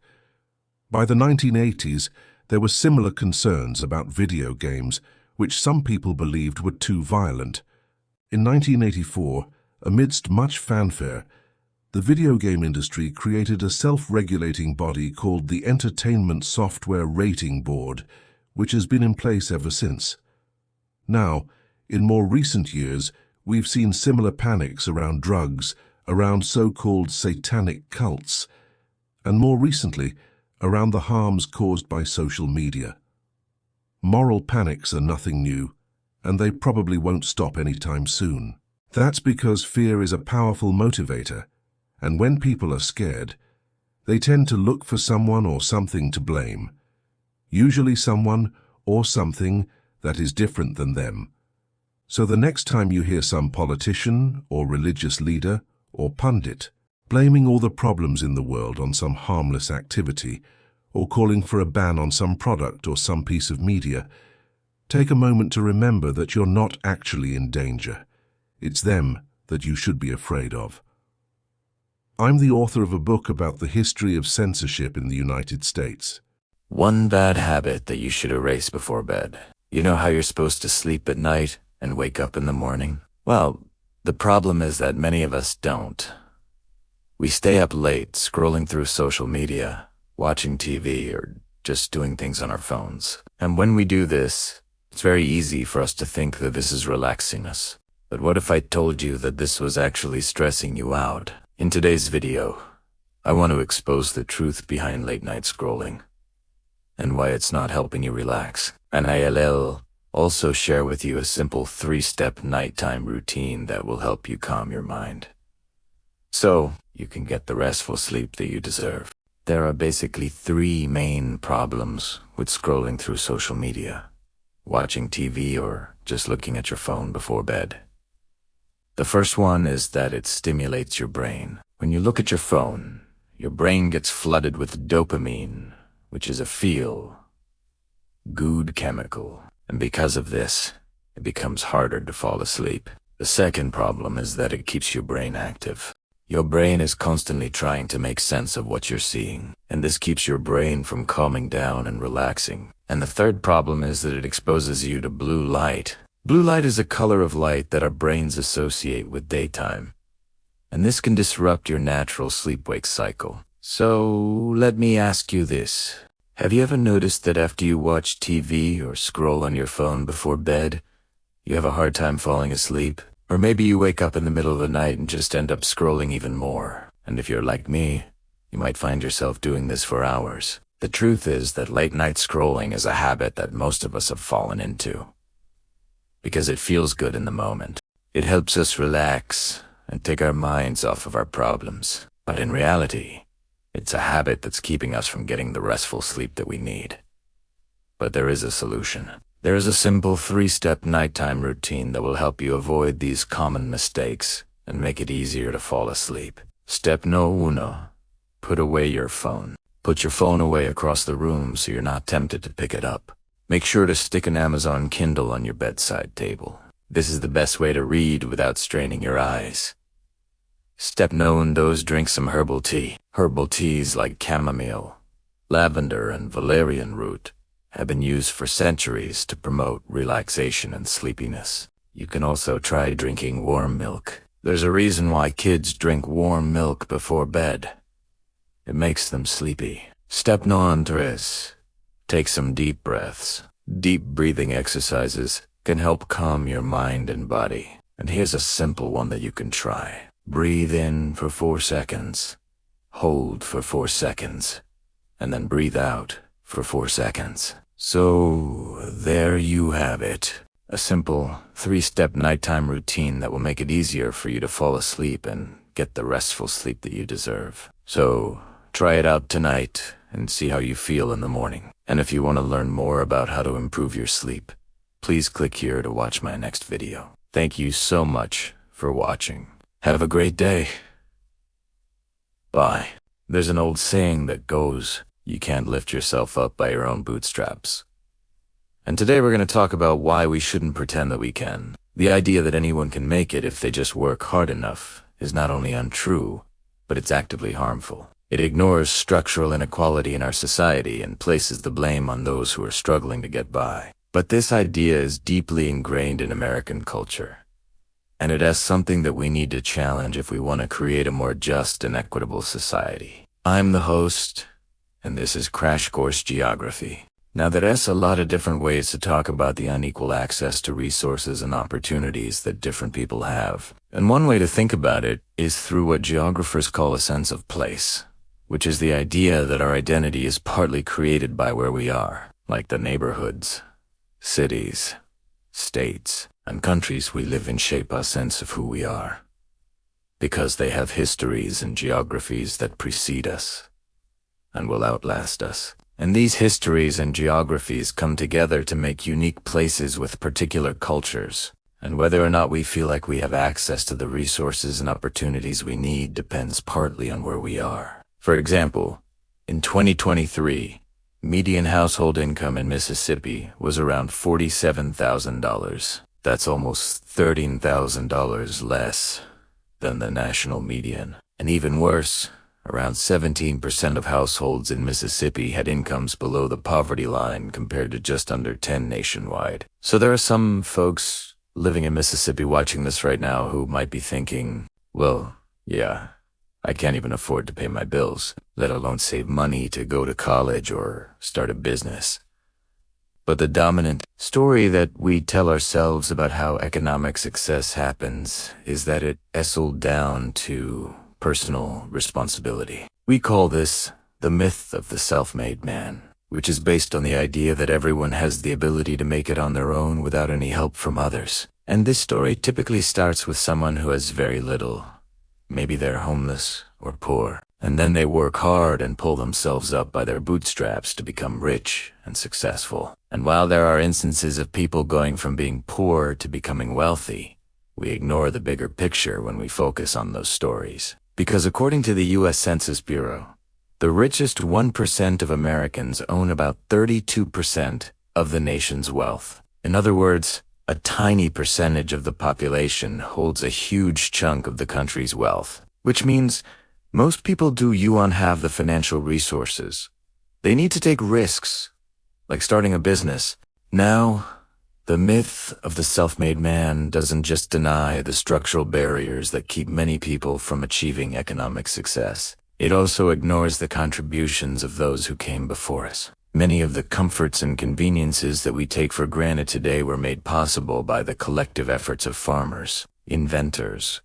[SPEAKER 2] By the 1980s, there were similar concerns about video games, which some people believed were too violent. In 1984, amidst much fanfare, the video game industry created a self-regulating body called the Entertainment Software Rating Board, which has been in place ever since. Now, in more recent years, we've seen similar panics around drugs, around so-called satanic cults, and more recently, around the harms caused by social media. Moral panics are nothing new, and they probably won't stop anytime soon. That's because fear is a powerful motivator, and when people are scared, they tend to look for someone or something to blame, usually someone or something that is different than them. So the next time you hear some politician or religious leader or pundit blaming all the problems in the world on some harmless activity, or calling for a ban on some product or some piece of media, take a moment to remember that you're not actually in danger. It's them that you should be afraid of. I'm the author of a book about the history of censorship in the United States.
[SPEAKER 1] One bad habit that you should erase before bed. You know how you're supposed to sleep at night and wake up in the morning? Well, the problem is that many of us don't. We stay up late scrolling through social media, watching TV, or just doing things on our phones. And when we do this, it's very easy for us to think that this is relaxing us. But what if I told you that this was actually stressing you out? In today's video, I want to expose the truth behind late-night scrolling and why it's not helping you relax. And I'll also share with you a simple 3-step nighttime routine that will help you calm your mind, so you can get the restful sleep that you deserve. There are basically 3 main problems with scrolling through social media, watching TV, or just looking at your phone before bed. The first one is that it stimulates your brain. When you look at your phone, your brain gets flooded with dopamine, which is a feel-good chemical. And because of this, it becomes harder to fall asleep. The second problem is that it keeps your brain active. Your brain is constantly trying to make sense of what you're seeing, and this keeps your brain from calming down and relaxing. And the third problem is that it exposes you to blue light. Blue light is a color of light that our brains associate with daytime, and this can disrupt your natural sleep-wake cycle. So, let me ask you this. Have you ever noticed that after you watch TV or scroll on your phone before bed, you have a hard time falling asleep? Or maybe you wake up in the middle of the night and just end up scrolling even more. And if you're like me, you might find yourself doing this for hours. The truth is that late-night scrolling is a habit that most of us have fallen into, because it feels good in the moment. It helps us relax and take our minds off of our problems. But in reality, it's a habit that's keeping us from getting the restful sleep that we need. But there is a solution. There is a simple 3-step nighttime routine that will help you avoid these common mistakes and make it easier to fall asleep. Step no uno. Put away your phone. Put your phone away across the room so you're not tempted to pick it up. Make sure to stick an Amazon Kindle on your bedside table. This is the best way to read without straining your eyes. Step no uno. Drink some herbal tea. Herbal teas like chamomile, lavender, and valerian root have been used for centuries to promote relaxation and sleepiness. You can also try drinking warm milk. There's a reason why kids drink warm milk before bed. It makes them sleepy. Step non tres. Take some deep breaths. Deep breathing exercises can help calm your mind and body. And here's a simple one that you can try. Breathe in for 4 seconds. Hold for 4 seconds. And then breathe out for 4 seconds. So, there you have it. A simple 3-step nighttime routine that will make it easier for you to fall asleep and get the restful sleep that you deserve. So, try it out tonight and see how you feel in the morning. And if you want to learn more about how to improve your sleep, please click here to watch my next video. Thank you so much for watching. Have a great day. Bye. There's an old saying that goes, you can't lift yourself up by your own bootstraps. And today we're going to talk about why we shouldn't pretend that we can. The idea that anyone can make it if they just work hard enough is not only untrue, but it's actively harmful. It ignores structural inequality in our society and places the blame on those who are struggling to get by. But this idea is deeply ingrained in American culture, and it is something that we need to challenge if we want to create a more just and equitable society. I'm the host, and this is Crash Course Geography. Now there's a lot of different ways to talk about the unequal access to resources and opportunities that different people have. And one way to think about it is through what geographers call a sense of place, which is the idea that our identity is partly created by where we are, like the neighborhoods, cities, states, and countries we live in shape our sense of who we are, because they have histories and geographies that precede us and will outlast us. And these histories and geographies come together to make unique places with particular cultures. And whether or not we feel like we have access to the resources and opportunities we need depends partly on where we are. For example, in 2023, median household income in Mississippi was around $47,000. That's almost $13,000 less than the national median. And even worse, around 17% of households in Mississippi had incomes below the poverty line compared to just under 10 nationwide. So there are some folks living in Mississippi watching this right now who might be thinking, well, yeah, I can't even afford to pay my bills, let alone save money to go to college or start a business. But the dominant story that we tell ourselves about how economic success happens is that it escaled down to personal responsibility. We call this the myth of the self-made man, which is based on the idea that everyone has the ability to make it on their own without any help from others. And this story typically starts with someone who has very little. Maybe they're homeless or poor, and then they work hard and pull themselves up by their bootstraps to become rich and successful. And while there are instances of people going from being poor to becoming wealthy, we ignore the bigger picture when we focus on those stories. Because according to the U.S. Census Bureau, the richest 1% of Americans own about 32% of the nation's wealth. In other words, a tiny percentage of the population holds a huge chunk of the country's wealth, which means most people do have the financial resources. They need to take risks, like starting a business. Now, the myth of the self-made man doesn't just deny the structural barriers that keep many people from achieving economic success. It also ignores the contributions of those who came before us. Many of the comforts and conveniences that we take for granted today were made possible by the collective efforts of farmers, inventors,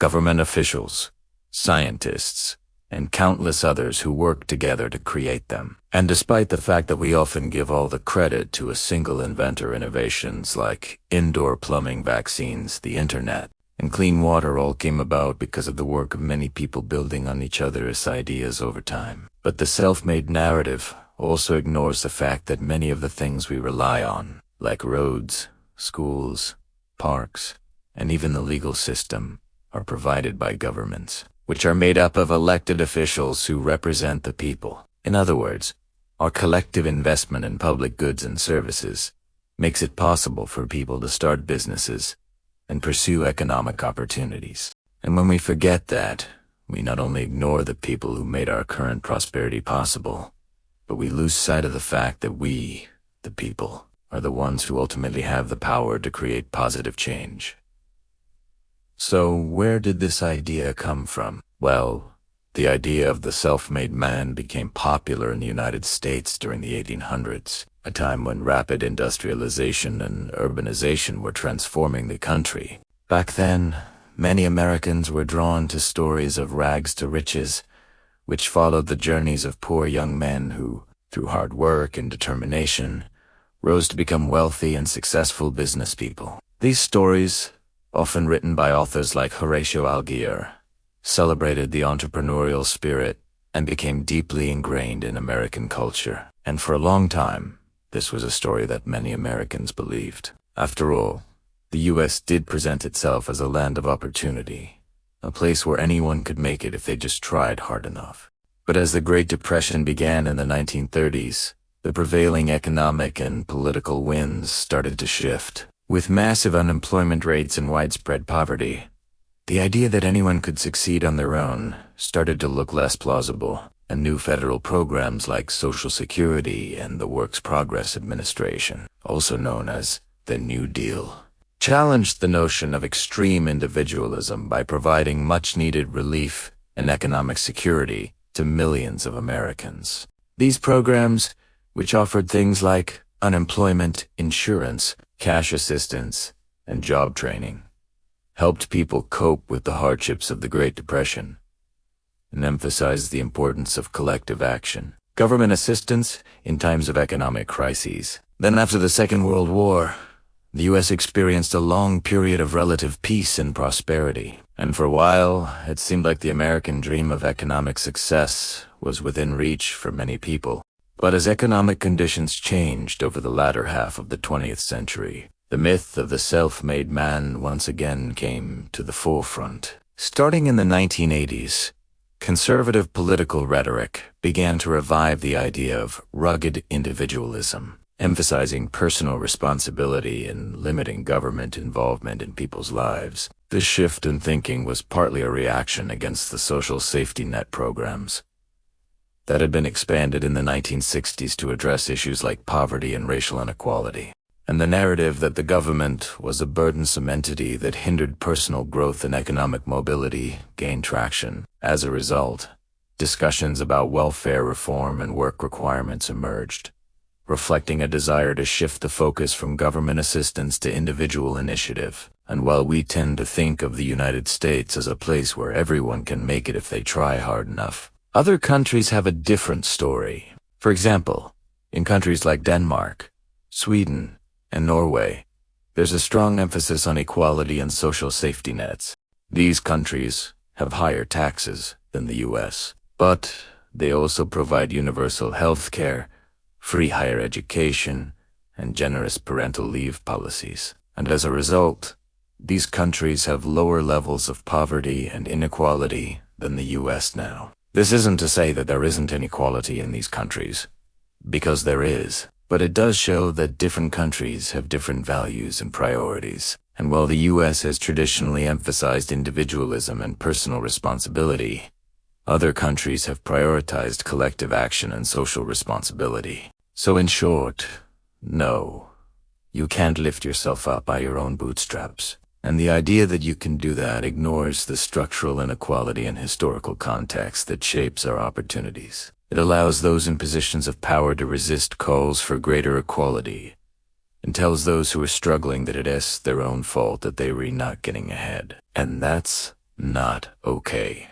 [SPEAKER 1] government officials, scientists, and countless others who worked together to create them. And despite the fact that we often give all the credit to a single inventor, innovations like indoor plumbing, vaccines, the internet, and clean water all came about because of the work of many people building on each other's ideas over time. But the self-made narrative also ignores the fact that many of the things we rely on, like roads, schools, parks, and even the legal system, are provided by governments, which are made up of elected officials who represent the people. In other words, our collective investment in public goods and services makes it possible for people to start businesses and pursue economic opportunities. And when we forget that, we not only ignore the people who made our current prosperity possible, but we lose sight of the fact that we, the people, are the ones who ultimately have the power to create positive change. So where did this idea come from? Well, The idea of the self-made man became popular in the United States during the 1800s, a time when rapid industrialization and urbanization were transforming the country. Back then, many Americans were drawn to stories of rags to riches, which followed the journeys of poor young men who, through hard work and determination, rose to become wealthy and successful business people. These stories, often written by authors like Horatio Algier, celebrated the entrepreneurial spirit and became deeply ingrained in American culture. And for a long time, this was a story that many Americans believed. After all, the U.S. did present itself as a land of opportunity, a place where anyone could make it if they just tried hard enough. But as the Great Depression began in the 1930s, the prevailing economic and political winds started to shift. With massive unemployment rates and widespread poverty, the idea that anyone could succeed on their own started to look less plausible, and new federal programs like Social Security and the Works Progress Administration, also known as the New Deal, challenged the notion of extreme individualism by providing much-needed relief and economic security to millions of Americans. These programs, which offered things like unemployment insurance, cash assistance, and job training, helped people cope with the hardships of the Great Depression and emphasized the importance of collective action. Government assistance in times of economic crises. Then after the Second World War, the U.S. experienced a long period of relative peace and prosperity, and for a while, it seemed like the American dream of economic success was within reach for many people. But as economic conditions changed over the latter half of the 20th century, the myth of the self-made man once again came to the forefront. Starting in the 1980s, conservative political rhetoric began to revive the idea of rugged individualism, emphasizing personal responsibility and limiting government involvement in people's lives. This shift in thinking was partly a reaction against the social safety net programs that had been expanded in the 1960s to address issues like poverty and racial inequality, and the narrative that the government was a burdensome entity that hindered personal growth and economic mobility gained traction. As a result, discussions about welfare reform and work requirements emerged, reflecting a desire to shift the focus from government assistance to individual initiative. And while we tend to think of the United States as a place where everyone can make it if they try hard enough, other countries have a different story. For example, in countries like Denmark, Sweden, and Norway, there's a strong emphasis on equality and social safety nets. These countries have higher taxes than the U.S., but they also provide universal health care, free higher education, and generous parental leave policies. And as a result, these countries have lower levels of poverty and inequality than the U.S. now. This isn't to say that there isn't inequality in these countries, because there is, but it does show that different countries have different values and priorities. And while the U.S. has traditionally emphasized individualism and personal responsibility, other countries have prioritized collective action and social responsibility. So in short, no, you can't lift yourself up by your own bootstraps. And the idea that you can do that ignores the structural inequality and historical context that shapes our opportunities. It allows those in positions of power to resist calls for greater equality, and tells those who are struggling that it is their own fault that they were not getting ahead. And that's not okay.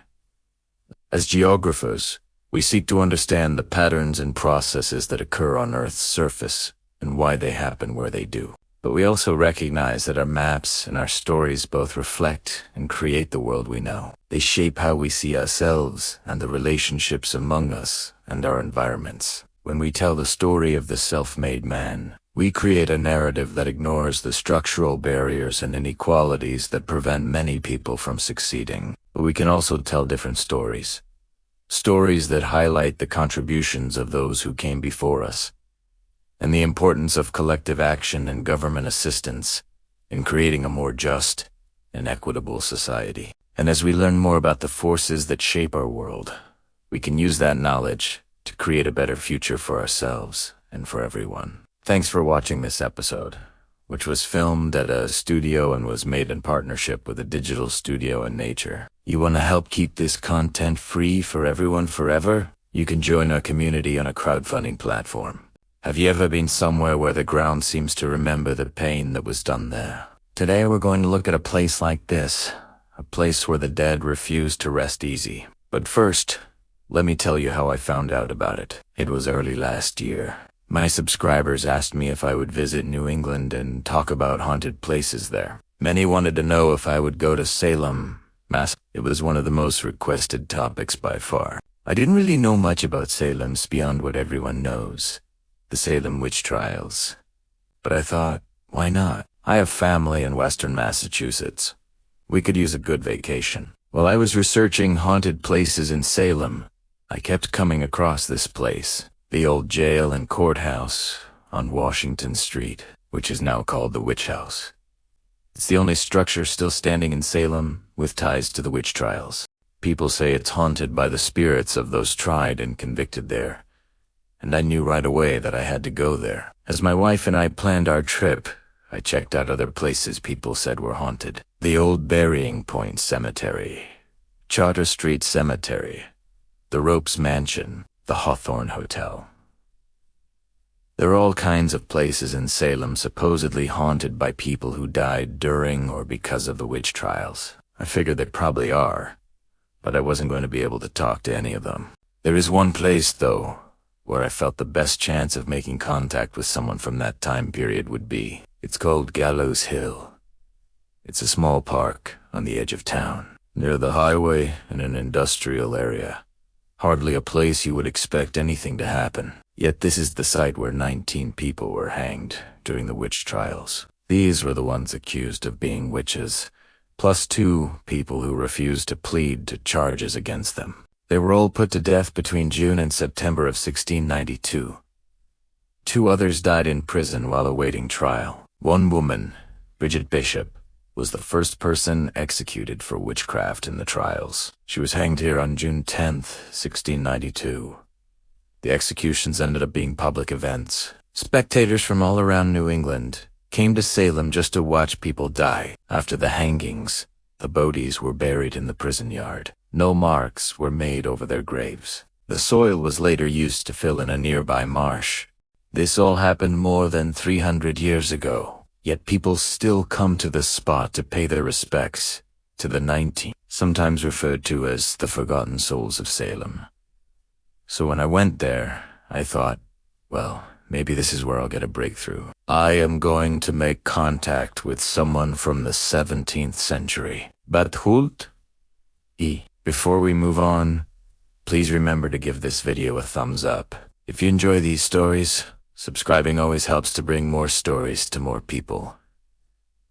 [SPEAKER 1] As geographers, we seek to understand the patterns and processes that occur on Earth's surface and why they happen where they do. But we also recognize that our maps and our stories both reflect and create the world we know. They shape how we see ourselves and the relationships among us and our environments. When we tell the story of the self-made man, we create a narrative that ignores the structural barriers and inequalities that prevent many people from succeeding. But we can also tell different stories. Stories that highlight the contributions of those who came before us, and the importance of collective action and government assistance in creating a more just and equitable society. And as we learn more about the forces that shape our world, we can use that knowledge to create a better future for ourselves and for everyone. Thanks for watching this episode. which was filmed at a studio and was made in partnership with a digital studio in nature. You want to help keep this content free for everyone forever? You can join our community on a crowdfunding platform. Have you ever been somewhere where the ground seems to remember the pain that was done there? Today we're going to look at a place like this, a place where the dead refuse to rest easy. But first, let me tell you how I found out about it. It was early last year. My subscribers asked me if I would visit New England and talk about haunted places there. Many wanted to know if I would go to Salem, Mass. It was one of the most requested topics by far. I didn't really know much about Salem's beyond what everyone knows, the Salem witch trials. But I thought, why not? I have family in Western Massachusetts. We could use a good vacation. While I was researching haunted places in Salem, I kept coming across this place. The old jail and courthouse on Washington Street, which is now called the Witch House. It's the only structure still standing in Salem with ties to the witch trials. People say it's haunted by the spirits of those tried and convicted there, and I knew right away that I had to go there. As my wife and I planned our trip, I checked out other places people said were haunted. The old Burying Point Cemetery, Charter Street Cemetery, the Ropes Mansion, the Hawthorne Hotel. There are all kinds of places in Salem supposedly haunted by people who died during or because of the witch trials. I figured they probably are, but I wasn't going to be able to talk to any of them. There is one place, though, where I felt the best chance of making contact with someone from that time period would be. It's called Gallows Hill. It's a small park on the edge of town, near the highway in an industrial area. Hardly a place you would expect anything to happen. Yet this is the site where 19 people were hanged during the witch trials. These were the ones accused of being witches, plus 2 people who refused to plead to charges against them. They were all put to death between June and September of 1692. 2 others died in prison while awaiting trial. One woman, Bridget Bishop, was the first person executed for witchcraft in the trials. She was hanged here on June 10th, 1692. The executions ended up being public events. Spectators from all around New England came to Salem just to watch people die. After the hangings, the bodies were buried in the prison yard. No marks were made over their graves. The soil was later used to fill in a nearby marsh. This all happened more than 300 years ago. Yet people still come to this spot to pay their respects to the 19, sometimes referred to as the Forgotten Souls of Salem. So when I went there, I thought, well, maybe this is where I'll get a breakthrough. I am going to make contact with someone from the 17th century. Bathult? Before we move on, please remember to give this video a thumbs up. If you enjoy these stories, subscribing always helps to bring more stories to more people.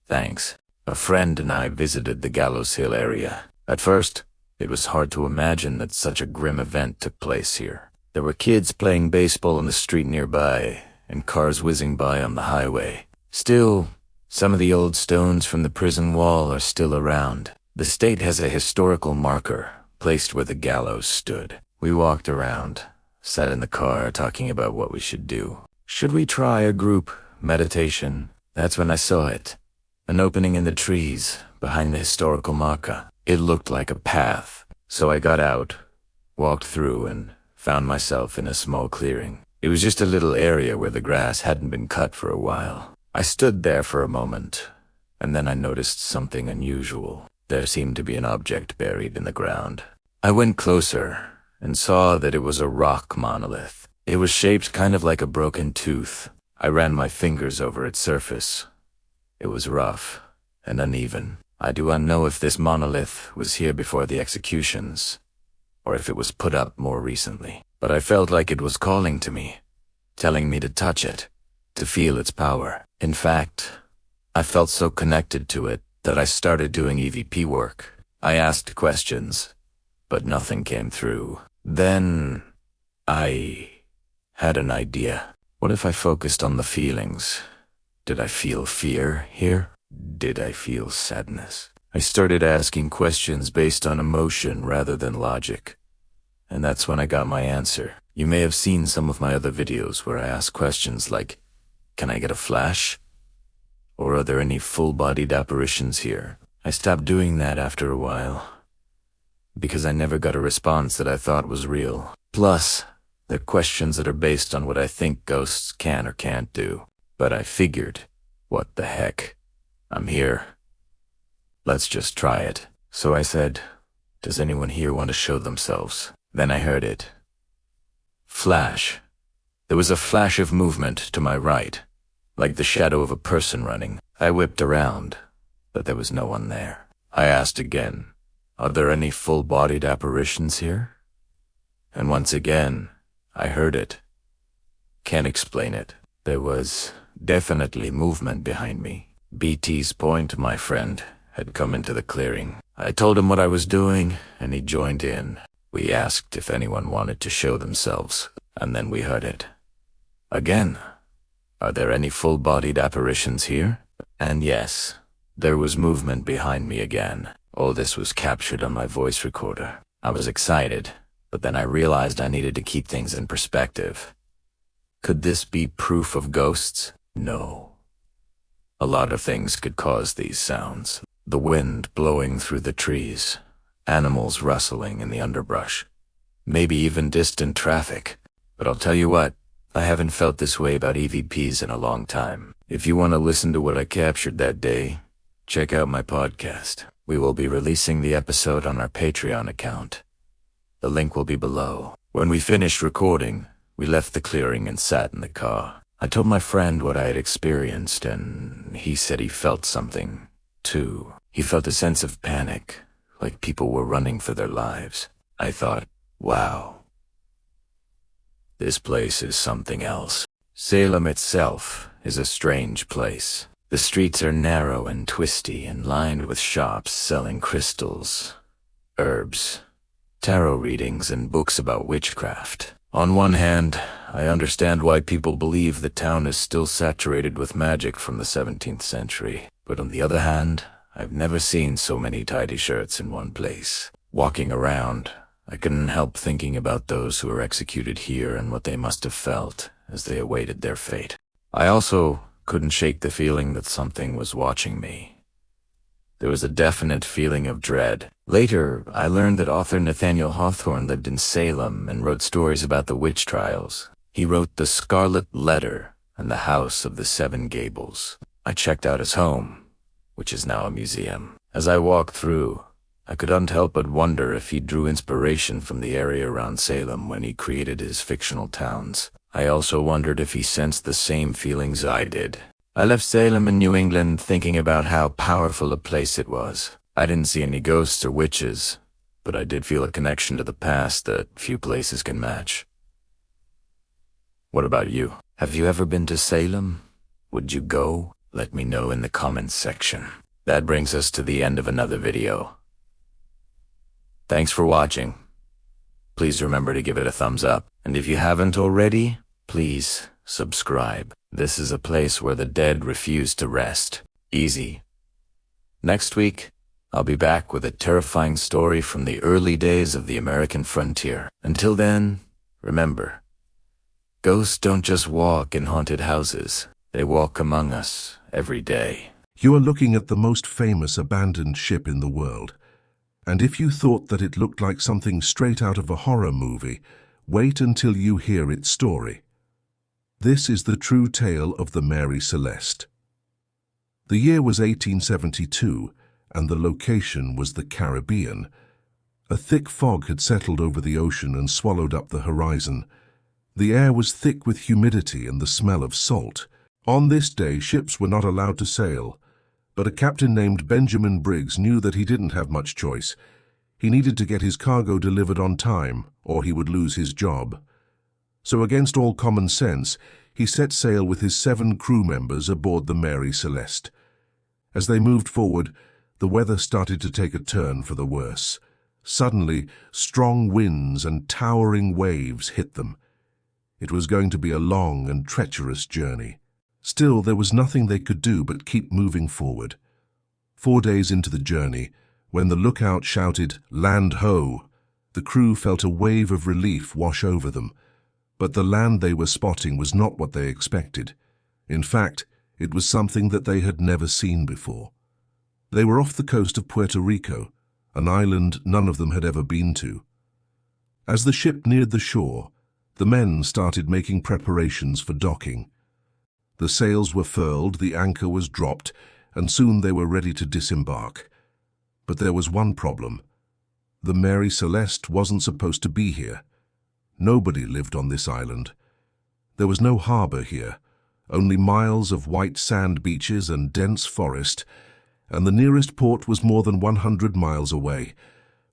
[SPEAKER 1] Thanks. A friend and I visited the Gallows Hill area. At first, it was hard to imagine that such a grim event took place here. There were kids playing baseball in the street nearby, and cars whizzing by on the highway. Still, some of the old stones from the prison wall are still around. The state has a historical marker placed where the gallows stood. We walked around, sat in the car talking about what we should do. Should we try a group meditation? That's when I saw it. An opening in the trees behind the historical marker. It looked like a path, so I got out, walked through, and found myself in a small clearing. It was just a little area where the grass hadn't been cut for a while. I stood there for a moment, and then I noticed something unusual. There seemed to be an object buried in the ground. I went closer and saw that it was a rock monolith. It was shaped kind of like a broken tooth. I ran my fingers over its surface. It was rough and uneven. I do not know if this monolith was here before the executions, or if it was put up more recently. But I felt like it was calling to me, telling me to touch it, to feel its power. In fact, I felt so connected to it that I started doing EVP work. I asked questions, but nothing came through. Then I had an idea. What if I focused on the feelings? Did I feel fear here? Did I feel sadness? I started asking questions based on emotion rather than logic. And that's when I got my answer. You may have seen some of my other videos where I ask questions like, can I get a flash? Or are there any full-bodied apparitions here? I stopped doing that after a while, because I never got a response that I thought was real. Plus, they're questions that are based on what I think ghosts can or can't do. But I figured, what the heck? I'm here. Let's just try it. So I said, does anyone here want to show themselves? Then I heard it. Flash. There was a flash of movement to my right, like the shadow of a person running. I whipped around, but there was no one there. I asked again, are there any full-bodied apparitions here? And once again, I heard it. Can't explain it. There was definitely movement behind me. BT's point, my friend, had come into the clearing. I told him what I was doing, and he joined in. We asked if anyone wanted to show themselves, and then we heard it. Again, are there any full-bodied apparitions here? And yes, there was movement behind me again. All this was captured on my voice recorder. I was excited, but then I realized I needed to keep things in perspective. Could this be proof of ghosts? No. A lot of things could cause these sounds. The wind blowing through the trees, animals rustling in the underbrush, maybe even distant traffic. But I'll tell you what, I haven't felt this way about EVPs in a long time. If you want to listen to what I captured that day, check out my podcast. We will be releasing the episode on our Patreon account. The link will be below. When we finished recording, we left the clearing and sat in the car. I told my friend what I had experienced, and he said he felt something, too. He felt a sense of panic, like people were running for their lives. I thought, wow. This place is something else. Salem itself is a strange place. The streets are narrow and twisty and lined with shops selling crystals, herbs, tarot readings, and books about witchcraft. On one hand, I understand why people believe the town is still saturated with magic from the 17th century. But on the other hand, I've never seen so many tidy shirts in one place. Walking around, I couldn't help thinking about those who were executed here and what they must have felt as they awaited their fate. I also couldn't shake the feeling that something was watching me. There was a definite feeling of dread. Later, I learned that author Nathaniel Hawthorne lived in Salem and wrote stories about the witch trials. He wrote The Scarlet Letter and The House of the Seven Gables. I checked out his home, which is now a museum. As I walked through, I couldn't help but wonder if he drew inspiration from the area around Salem when he created his fictional towns. I also wondered if he sensed the same feelings I did. I left Salem in New England thinking about how powerful a place it was. I didn't see any ghosts or witches, but I did feel a connection to the past that few places can match. What about you? Have you ever been to Salem? Would you go? Let me know in the comments section. That brings us to the end of another video. Thanks for watching. Please remember to give it a thumbs up. And if you haven't already, please subscribe. This is a place where the dead refuse to rest. Easy. Next week, I'll be back with a terrifying story from the early days of the American frontier. Until then, remember, ghosts don't just walk in haunted houses. They walk among us every day.
[SPEAKER 2] You are looking at the most famous abandoned ship in the world. And if you thought that it looked like something straight out of a horror movie, wait until you hear its story. This is the true tale of the Mary Celeste. The year was 1872, and the location was the Caribbean. A thick fog had settled over the ocean and swallowed up the horizon. The air was thick with humidity and the smell of salt. On this day, ships were not allowed to sail, but a captain named Benjamin Briggs knew that he didn't have much choice. He needed to get his cargo delivered on time, or he would lose his job. So against all common sense, he set sail with his 7 crew members aboard the Mary Celeste. As they moved forward, the weather started to take a turn for the worse. Suddenly, strong winds and towering waves hit them. It was going to be a long and treacherous journey. Still, there was nothing they could do but keep moving forward. 4 days into the journey, when the lookout shouted, "Land ho!" the crew felt a wave of relief wash over them. But the land they were spotting was not what they expected. In fact, It was something that they had never seen before. They were off the coast of Puerto Rico, an island none of them had ever been to. As the ship neared the shore, the men started making preparations for docking. The sails were furled, the anchor was dropped, and soon they were ready to disembark. But there was one problem. The Mary Celeste wasn't supposed to be here. Nobody lived on this island. There was no harbor here, only miles of white sand beaches and dense forest, and the nearest port was more than 100 miles away.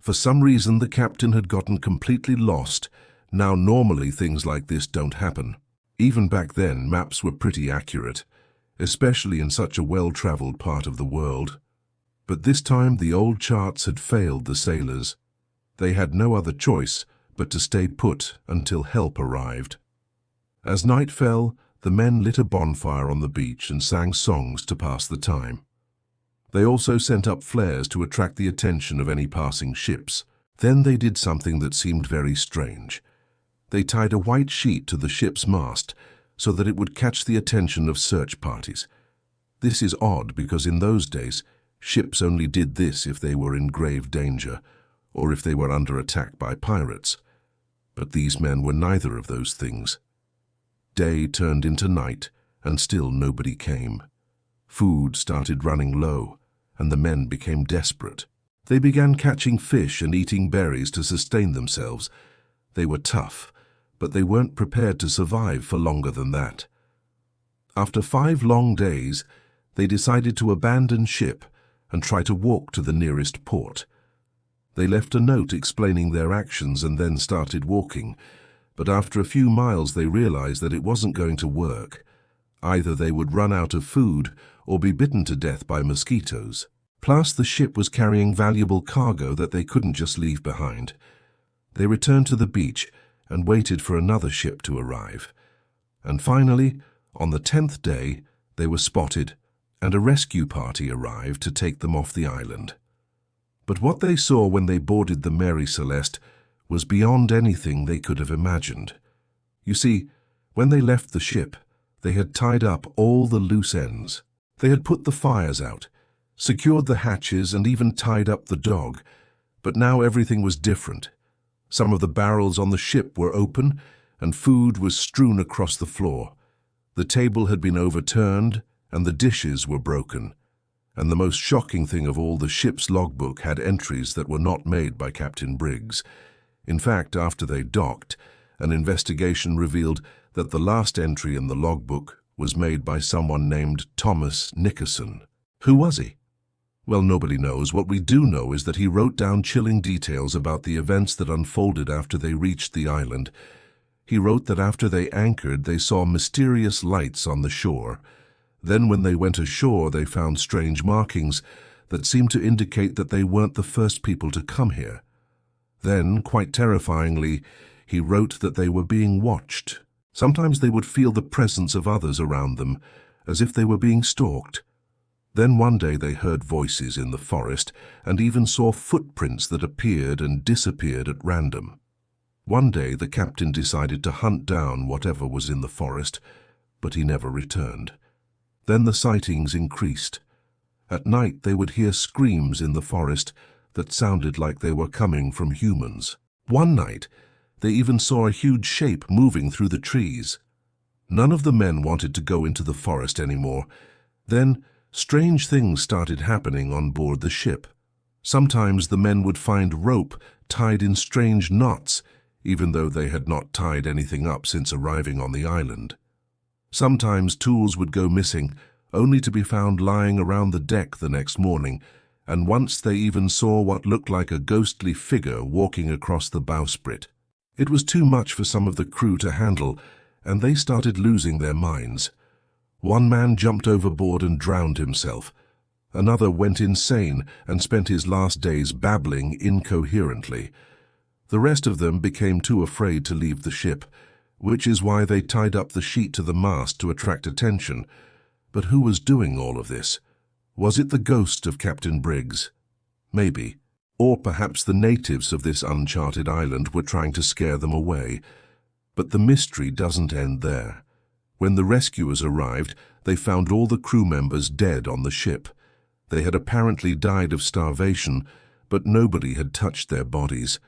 [SPEAKER 2] For some reason, the captain had gotten completely lost. Now, normally things like this don't happen. Even back then, maps were pretty accurate, especially in such a well-traveled part of the world. But this time, the old charts had failed the sailors. They had no other choice but to stay put until help arrived. As night fell, the men lit a bonfire on the beach and sang songs to pass the time. They also sent up flares to attract the attention of any passing ships. Then they did something that seemed very strange. They tied a white sheet to the ship's mast so that it would catch the attention of search parties. This is odd because in those days, ships only did this if they were in grave danger or if they were under attack by pirates. But these men were neither of those things. Day turned into night, and still nobody came. Food started running low, and the men became desperate. They began catching fish and eating berries to sustain themselves. They were tough, but they weren't prepared to survive for longer than that. After 5 long days, they decided to abandon ship and try to walk to the nearest port. They left a note explaining their actions and then started walking, but after a few miles they realized that it wasn't going to work. Either they would run out of food or be bitten to death by mosquitoes. Plus, the ship was carrying valuable cargo that they couldn't just leave behind. They returned to the beach and waited for another ship to arrive. And finally, on the 10th day, they were spotted, and a rescue party arrived to take them off the island. But what they saw when they boarded the Mary Celeste was beyond anything they could have imagined. You see, when they left the ship, they had tied up all the loose ends. They had put the fires out, secured the hatches, and even tied up the dog. But now everything was different. Some of the barrels on the ship were open, and food was strewn across the floor. The table had been overturned, and the dishes were broken. And the most shocking thing of all, the ship's logbook had entries that were not made by Captain Briggs. In fact, after they docked, an investigation revealed that the last entry in the logbook was made by someone named Thomas Nickerson. Who was he? Well, nobody knows. What we do know is that he wrote down chilling details about the events that unfolded after they reached the island. He wrote that after they anchored, they saw mysterious lights on the shore. Then when they went ashore, they found strange markings that seemed to indicate that they weren't the first people to come here. Then, quite terrifyingly, he wrote that they were being watched. Sometimes they would feel the presence of others around them, as if they were being stalked. Then one day they heard voices in the forest and even saw footprints that appeared and disappeared at random. One day the captain decided to hunt down whatever was in the forest, but he never returned. Then the sightings increased. At night they would hear screams in the forest that sounded like they were coming from humans. One night they even saw a huge shape moving through the trees. None of the men wanted to go into the forest anymore. Then strange things started happening on board the ship. Sometimes the men would find rope tied in strange knots, even though they had not tied anything up since arriving on the island. Sometimes tools would go missing, only to be found lying around the deck the next morning, and once they even saw what looked like a ghostly figure walking across the bowsprit. It was too much for some of the crew to handle, and they started losing their minds. One man jumped overboard and drowned himself. Another went insane and spent his last days babbling incoherently. The rest of them became too afraid to leave the ship, which is why they tied up the sheet to the mast to attract attention. But who was doing all of this? Was it the ghost of Captain Briggs? Maybe. Or perhaps the natives of this uncharted island were trying to scare them away. But the mystery doesn't end there. When the rescuers arrived, they found all the crew members dead on the ship. They had apparently died of starvation, but nobody had touched their bodies.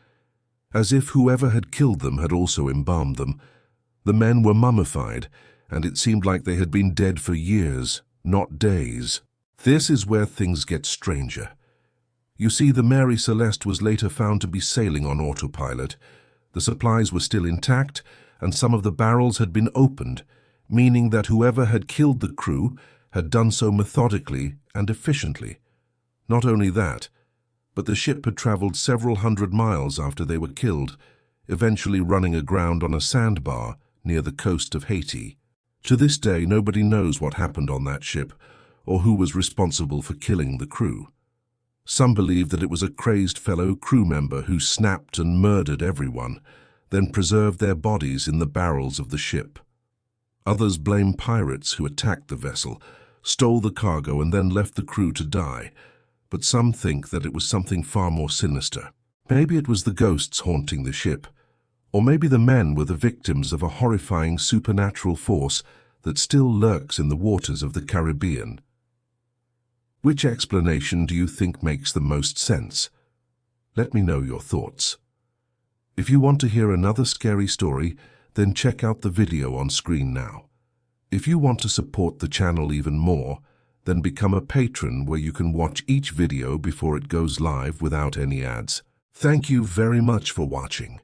[SPEAKER 2] As if whoever had killed them had also embalmed them. The men were mummified, and it seemed like they had been dead for years, not days. This is where things get stranger. You see, the Mary Celeste was later found to be sailing on autopilot. The supplies were still intact, and some of the barrels had been opened, meaning that whoever had killed the crew had done so methodically and efficiently. Not only that, but the ship had traveled several hundred miles after they were killed, eventually running aground on a sandbar near the coast of Haiti. To this day, nobody knows what happened on that ship or who was responsible for killing the crew. Some believe that it was a crazed fellow crew member who snapped and murdered everyone, then preserved their bodies in the barrels of the ship. Others blame pirates who attacked the vessel, stole the cargo and then left the crew to die, but some think that it was something far more sinister. Maybe it was the ghosts haunting the ship, or maybe the men were the victims of a horrifying supernatural force that still lurks in the waters of the Caribbean. Which explanation do you think makes the most sense? Let me know your thoughts. If you want to hear another scary story, then check out the video on screen now. If you want to support the channel even more, then become a patron where you can watch each video before it goes live without any ads. Thank you very much for watching.